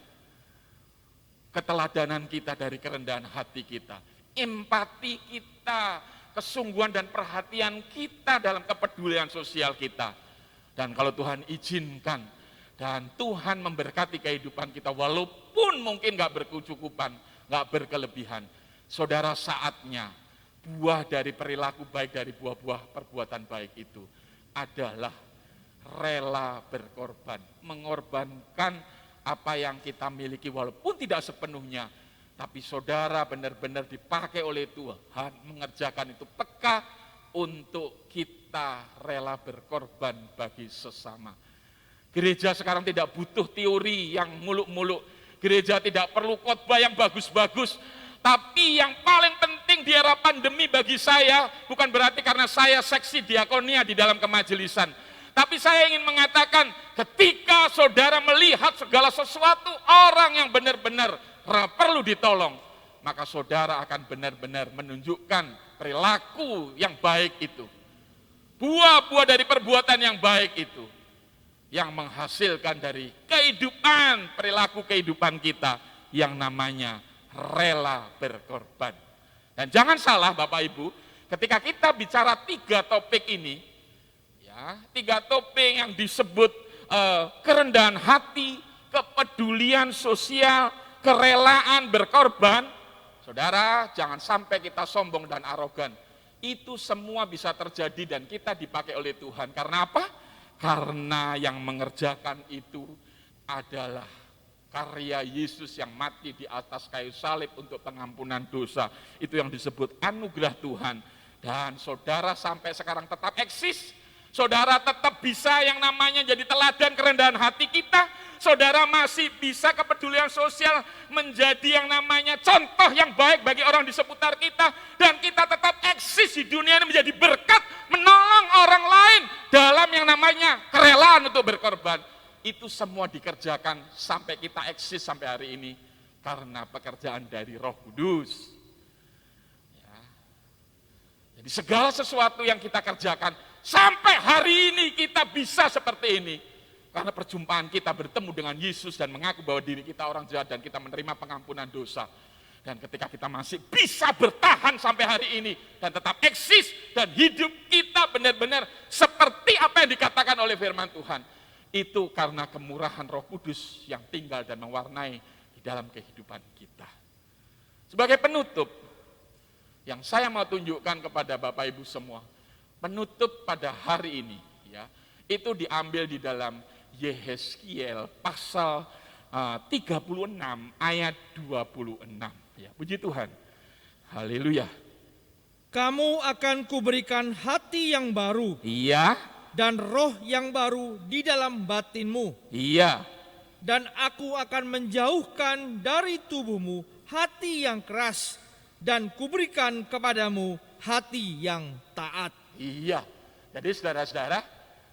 C: keteladanan kita dari kerendahan hati kita, empati kita, kesungguhan dan perhatian kita dalam kepedulian sosial kita. Dan kalau Tuhan izinkan dan Tuhan memberkati kehidupan kita, walaupun mungkin gak berkecukupan, gak berkelebihan, saudara, saatnya buah dari perilaku baik, dari buah-buah perbuatan baik itu adalah rela berkorban, mengorbankan apa yang kita miliki walaupun tidak sepenuhnya, tapi saudara benar-benar dipakai oleh Tuhan mengerjakan itu peka untuk kita rela berkorban bagi sesama. Gereja sekarang tidak butuh teori yang muluk-muluk, gereja tidak perlu khotbah yang bagus-bagus, tapi yang paling penting di era pandemi bagi saya, bukan berarti karena saya seksi diakonia di dalam kemajelisan, tapi saya ingin mengatakan ketika saudara melihat segala sesuatu orang yang benar-benar perlu ditolong, maka saudara akan benar-benar menunjukkan perilaku yang baik itu. Buah-buah dari perbuatan yang baik itu, yang menghasilkan dari kehidupan, perilaku kehidupan kita yang namanya rela berkorban. Dan jangan salah Bapak Ibu, ketika kita bicara 3 topik ini, ya, 3 topik yang disebut kerendahan hati, kepedulian sosial, kerelaan berkorban, saudara, jangan sampai kita sombong dan arogan. Itu semua bisa terjadi dan kita dipakai oleh Tuhan. Karena apa? Karena yang mengerjakan itu adalah karya Yesus yang mati di atas kayu salib untuk pengampunan dosa. Itu yang disebut anugerah Tuhan. Dan saudara sampai sekarang tetap eksis. Saudara tetap bisa yang namanya jadi teladan kerendahan hati kita. Saudara masih bisa kepedulian sosial menjadi yang namanya contoh yang baik bagi orang di seputar kita. Dan kita tetap eksis di dunia ini menjadi berkat, menolong orang lain dalam yang namanya kerelaan untuk berkorban. Itu semua dikerjakan sampai kita eksis sampai hari ini karena pekerjaan dari Roh Kudus. Ya. Jadi segala sesuatu yang kita kerjakan sampai hari ini kita bisa seperti ini karena perjumpaan kita bertemu dengan Yesus dan mengaku bahwa diri kita orang jahat dan kita menerima pengampunan dosa. Dan ketika kita masih bisa bertahan sampai hari ini dan tetap eksis dan hidup kita benar-benar seperti apa yang dikatakan oleh firman Tuhan, itu karena kemurahan Roh Kudus yang tinggal dan mewarnai di dalam kehidupan kita. Sebagai penutup, yang saya mau tunjukkan kepada Bapak Ibu semua, penutup pada hari ini, ya, itu diambil di dalam Yehezkiel pasal 36 ayat 26. Ya, puji Tuhan. Haleluya.
D: kamu akan kuberikan hati yang baru
C: Iya,
D: dan roh yang baru di dalam batinmu.
C: iya,
D: Dan aku akan menjauhkan dari tubuhmu hati yang keras dan kuberikan kepadamu hati yang taat.
C: iya. Jadi saudara-saudara,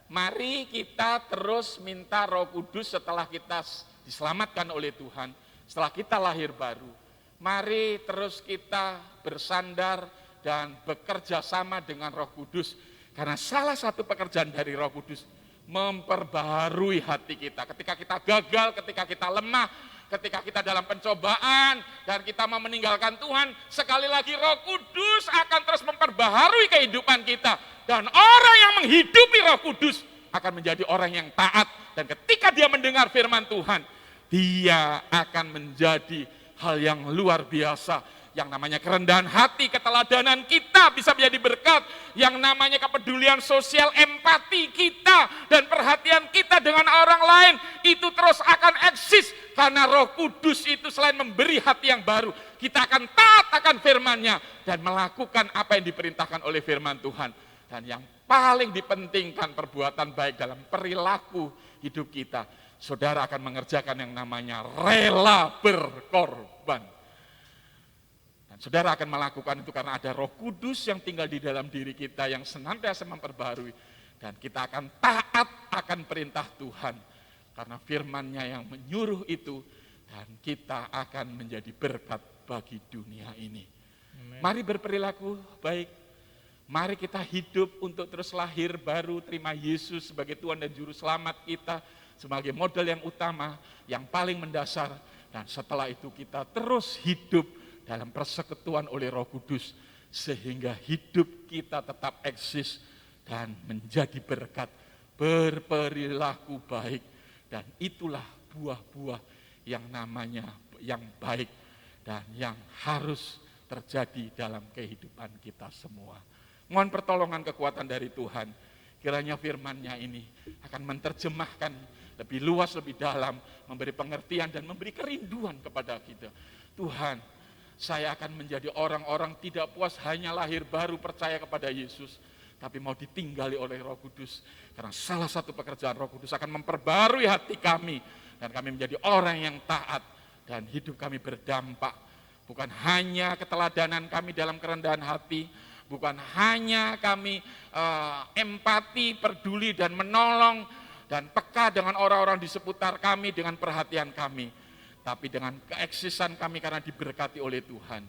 C: mari kita terus minta Roh Kudus setelah kita diselamatkan oleh Tuhan, setelah kita lahir baru. Mari terus kita bersandar dan bekerja sama dengan Roh Kudus. Karena salah satu pekerjaan dari Roh Kudus memperbaharui hati kita. Ketika kita gagal, ketika kita lemah, ketika kita dalam pencobaan dan kita mau meninggalkan Tuhan, sekali lagi Roh Kudus akan terus memperbaharui kehidupan kita. Dan orang yang menghidupi Roh Kudus akan menjadi orang yang taat. Dan ketika dia mendengar firman Tuhan, dia akan menjadi hal yang luar biasa. Yang namanya kerendahan hati, keteladanan kita bisa menjadi berkat. Yang namanya kepedulian sosial, empati kita dan perhatian kita dengan orang lain, itu terus akan eksis. Karena Roh Kudus itu selain memberi hati yang baru, kita akan taat akan firman-Nya dan melakukan apa yang diperintahkan oleh firman Tuhan. Dan yang paling dipentingkan perbuatan baik dalam perilaku hidup kita. Saudara akan mengerjakan yang namanya rela berkorban. Dan saudara akan melakukan itu karena ada Roh Kudus yang tinggal di dalam diri kita yang senantiasa memperbaharui. Dan kita akan taat akan perintah Tuhan. Karena firman-Nya yang menyuruh itu. Dan kita akan menjadi berkat bagi dunia ini.
D: Amen.
C: Mari berperilaku baik. Mari kita hidup untuk terus lahir baru, terima Yesus sebagai Tuhan dan Juru Selamat kita. Sebagai model yang utama, yang paling mendasar. Dan setelah itu kita terus hidup dalam persekutuan oleh Roh Kudus. Sehingga hidup kita tetap eksis dan menjadi berkat. Berperilaku baik. Dan itulah buah-buah yang namanya yang baik. Dan yang harus terjadi dalam kehidupan kita semua. Mohon pertolongan kekuatan dari Tuhan. Kiranya firman-Nya ini akan menerjemahkan lebih luas, lebih dalam, memberi pengertian dan memberi kerinduan kepada kita. Tuhan, saya akan menjadi orang-orang tidak puas hanya lahir baru percaya kepada Yesus, tapi mau ditinggali oleh Roh Kudus. Karena salah satu pekerjaan Roh Kudus akan memperbarui hati kami, dan kami menjadi orang yang taat, dan hidup kami berdampak. Bukan hanya keteladanan kami dalam kerendahan hati, bukan hanya kami empati, peduli dan menolong, dan peka dengan orang-orang di seputar kami dengan perhatian kami. Tapi dengan keeksisan kami karena diberkati oleh Tuhan,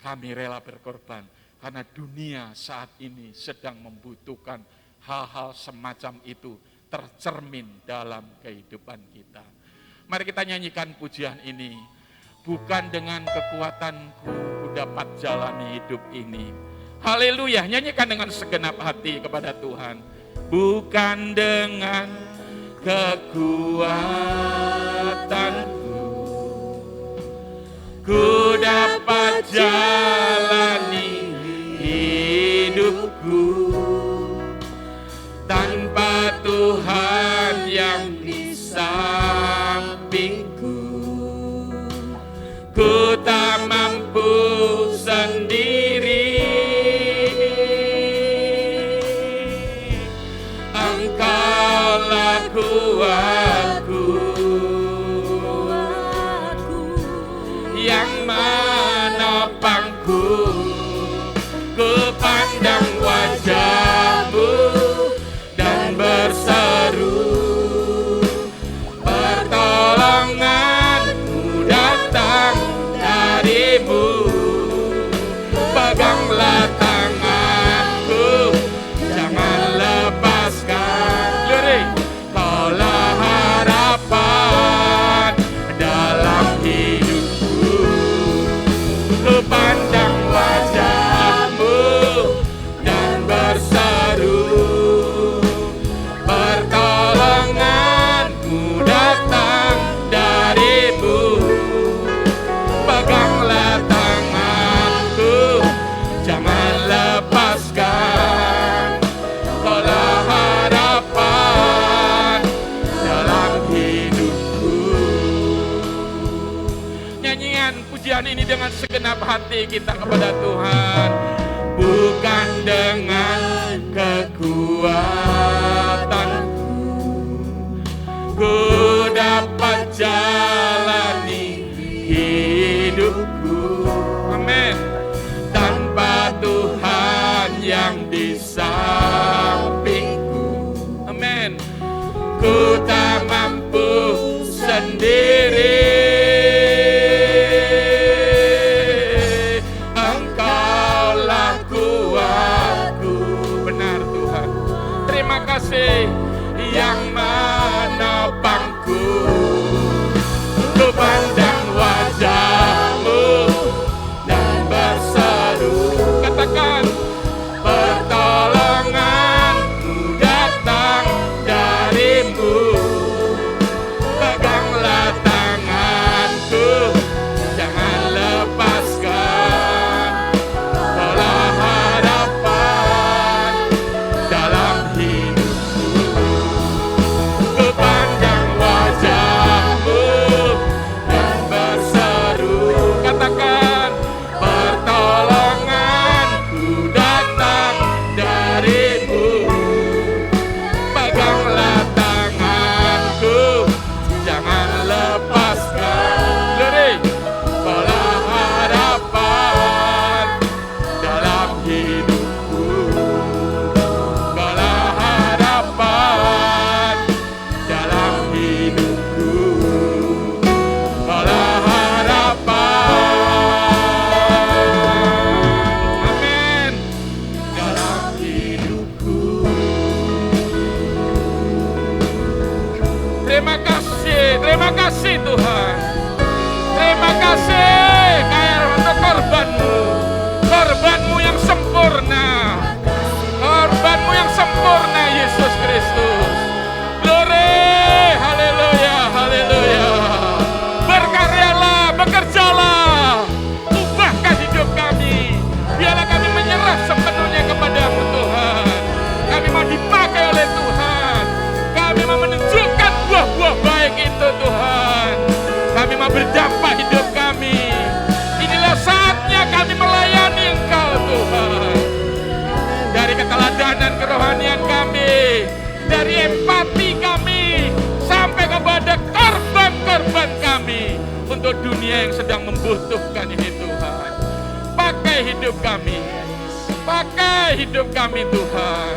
C: kami rela berkorban. Karena dunia saat ini sedang membutuhkan hal-hal semacam itu tercermin dalam kehidupan kita. Mari kita nyanyikan pujian ini. Bukan dengan kekuatanku ku dapat jalani hidup ini. Haleluya, nyanyikan dengan segenap hati kepada Tuhan. Bukan dengan kekuatanku ku dapat jalani hidupku, tanpa Tuhan yang di sampingku, ku tak mampu sendiri. Engkaulah kuatku, yang menopangku. Ku pandang wajah-Mu dan berseru, pertolongan-Mu datang dari-Mu. Peganglah tanganku, jangan lepaskan. Kaulah harapan dalam hidupku. Ku pandang wajah-Mu dan berseru, pertolongan-Mu datang dari-Mu. Peganglah tanganku, jangan lepaskan. Kaulah harapan dalam hidupku. Nyanyian pujian ini dengan segenap hati kita kepada Tuhan. bukan dengan kekuatanku, ku dapat jalani hidupku. Amin. Tanpa Tuhan yang di sampingku. Amin. Ku tak mampu sendiri. Engkaulah kuatku. Benar Tuhan. Terima kasih yang menopangku. Ku pandang wajah-Mu dan berseru. Katakan, pertolonganku datang dari-Mu. Peganglah tanganku, jangan lepaskan. Kaulah harapan dalam hidupku. Ku pandang wajah-Mu dan berseru. Katakan, pertolonganku datang dari-Mu. Peganglah tanganku, jangan lepaskan. Glory. Kaulah harapan dalam hidupku. Kaulah harapan dalam hidupku. Kaulah harapan. Amin. Dalam hidupku. Terima kasih Tuhan. Terima kasih kayak untuk korban-Mu yang sempurna. Korban-Mu yang sempurna, Yesus Kristus. Glory, haleluya, haleluya. Berkaryalah, bekerjalah, ubahkan hidup kami. Biarlah kami menyerah sepenuhnya kepada-Mu Tuhan. Kami mau dipakai oleh Tuhan. Kami mau menunjukkan buah-buah baik itu Tuhan. Kami mau berdampak hidup kami. Inilah saatnya kami melayani Engkau Tuhan. Dari keteladanan kerohanian kami, dari empati kami, sampai kepada korban-korban kami untuk dunia yang sedang membutuhkan ini Tuhan. Pakai hidup kami. Pakai hidup kami Tuhan.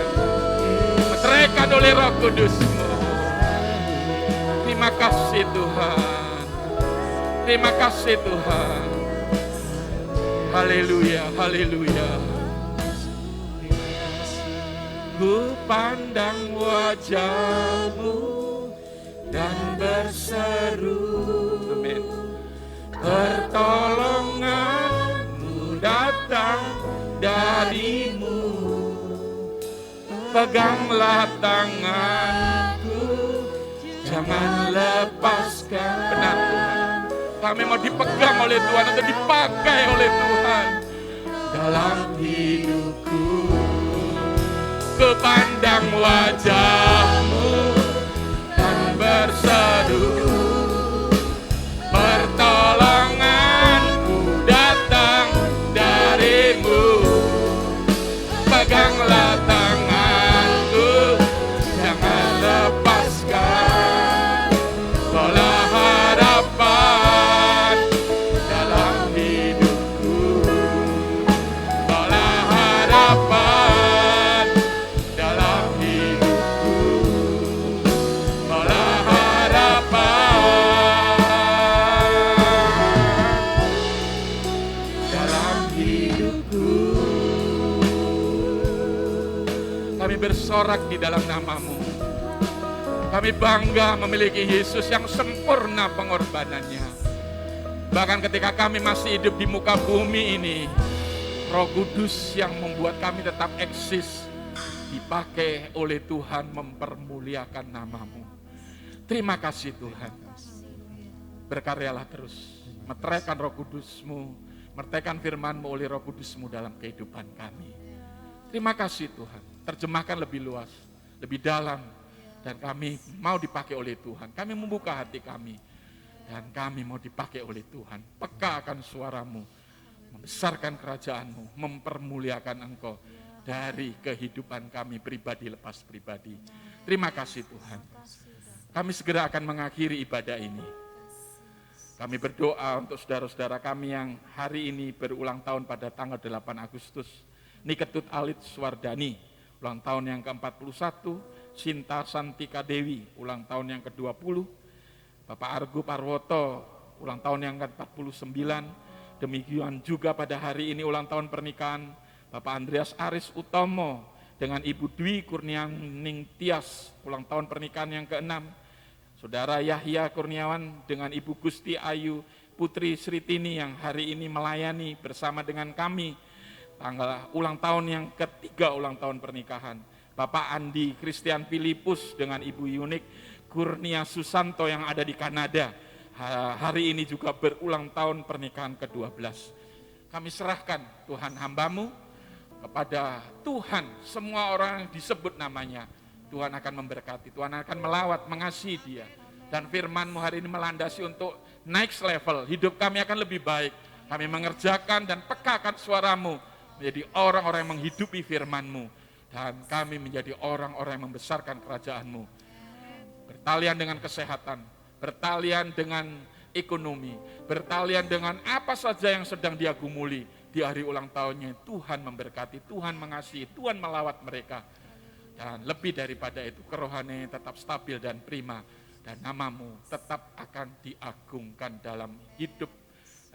C: Meteraikan oleh Roh Kudus-Mu. Terima kasih Tuhan. Terima kasih Tuhan. Haleluya, haleluya. Ku pandang wajah-Mu dan berseru. Amin. Pertolongan-Mu datang dari-Mu. Peganglah tanganku, jangan lepaskan. Benar Tuhan. Kami mau dipegang oleh Tuhan untuk dipakai oleh Tuhan dalam hidupku. Ku pandang wajah-Mu dan berseru. Pertolonganku datang dari-Mu. Peganglah tanganku, jangan lepaskan. Kaulah harapan dalam hidupku. Kaulah harapan dalam hidupku. Kaulah harapan dalam hidupku. Kami bersorak di dalam nama-Mu. Kami bangga memiliki Yesus yang sempurna pengorbanannya. Bahkan ketika kami masih hidup di muka bumi ini, Roh Kudus yang membuat kami tetap eksis, dipakai oleh Tuhan mempermuliakan nama-Mu. Terima kasih Tuhan. Berkaryalah terus. Meteraikan Roh Kudus-Mu, meteraikan firman-Mu oleh Roh Kudus-Mu dalam kehidupan kami. Terima kasih Tuhan. Terjemahkan lebih luas, lebih dalam. Dan kami mau dipakai oleh Tuhan. Kami membuka hati kami. Dan kami mau dipakai oleh Tuhan. Peka akan suara-Mu. membesarkan kerajaan-Mu, mempermuliakan Engkau dari kehidupan kami pribadi lepas pribadi. Terima kasih Tuhan. Kami segera akan mengakhiri ibadah ini. Kami berdoa untuk saudara-saudara kami yang hari ini berulang tahun pada tanggal 8 Agustus. Niketut Alit Swardani, ulang tahun yang ke-41. Sinta Santika Dewi, ulang tahun yang ke-20. Bapak Argo Parwoto, ulang tahun yang ke-49. Demikian juga pada hari ini ulang tahun pernikahan Bapak Andreas Aris Utomo dengan Ibu Dwi Kurnianing Tias, ulang tahun pernikahan yang ke-6. Saudara Yahya Kurniawan dengan Ibu Gusti Ayu Putri Sritini yang hari ini melayani bersama dengan kami, tanggal ulang tahun yang ke-3 ulang tahun pernikahan. Bapak Andi Christian Filipus dengan Ibu Yunik Kurnia Susanto yang ada di Kanada, hari ini juga berulang tahun pernikahan ke-12. Kami serahkan Tuhan hamba-Mu kepada Tuhan, semua orang yang disebut namanya. Tuhan akan memberkati, Tuhan akan melawat, mengasihi dia. Dan firman-Mu hari ini melandasi untuk next level, hidup kami akan lebih baik. Kami mengerjakan dan pekakan suara-Mu, menjadi orang-orang yang menghidupi firman-Mu. Dan kami menjadi orang-orang yang membesarkan kerajaan-Mu. Bertalian dengan kesehatan, bertalian dengan ekonomi, bertalian dengan apa saja yang sedang dia gumuli di hari ulang tahunnya. Tuhan memberkati, Tuhan mengasihi, Tuhan melawat mereka. Dan lebih daripada itu, kerohanian tetap stabil dan prima. Dan nama-Mu tetap akan diagungkan dalam hidup,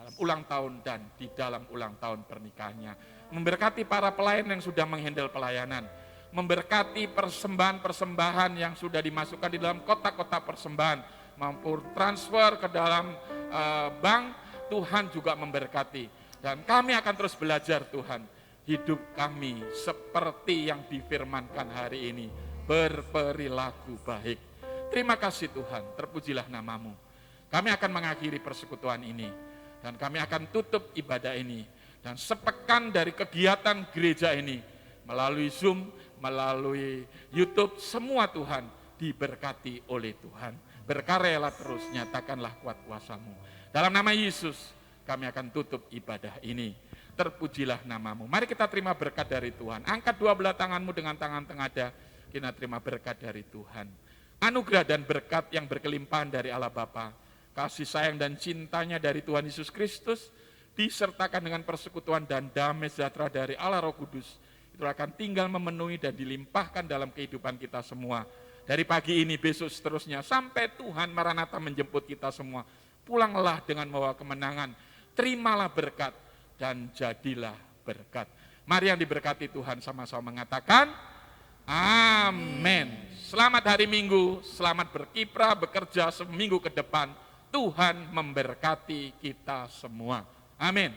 C: dalam ulang tahun dan di dalam ulang tahun pernikahannya. Memberkati para pelayan yang sudah menghandle pelayanan. Memberkati persembahan-persembahan yang sudah dimasukkan di dalam kotak-kotak persembahan. Mampu transfer ke dalam bank, Tuhan juga memberkati. Dan kami akan terus belajar Tuhan. Hidup kami seperti yang difirmankan hari ini, berperilaku baik. Terima kasih Tuhan, terpujilah nama-Mu. Kami akan mengakhiri persekutuan ini, dan kami akan tutup ibadah ini. Dan sepekan dari kegiatan gereja ini, melalui Zoom, melalui YouTube, semua Tuhan diberkati oleh Tuhan. Berkaryalah terus, nyatakanlah kuat kuasa-Mu. Dalam nama Yesus, kami akan tutup ibadah ini. Terpujilah nama-Mu. Mari kita terima berkat dari Tuhan. Angkat dua belah tangan-Mu dengan tangan tengadah. Kita terima berkat dari Tuhan. Anugerah dan berkat yang berkelimpahan dari Allah Bapa, kasih sayang dan cintanya dari Tuhan Yesus Kristus, disertakan dengan persekutuan dan damai sejahtera dari Allah Roh Kudus, itu akan tinggal memenuhi dan dilimpahkan dalam kehidupan kita semua. Dari pagi ini, besok seterusnya, sampai Tuhan Maranatha menjemput kita semua. Pulanglah dengan membawa kemenangan, terimalah berkat, dan jadilah berkat. Mari yang diberkati Tuhan sama-sama mengatakan, amin. Selamat hari Minggu, selamat berkiprah, bekerja seminggu ke depan. Tuhan memberkati kita semua. Amin.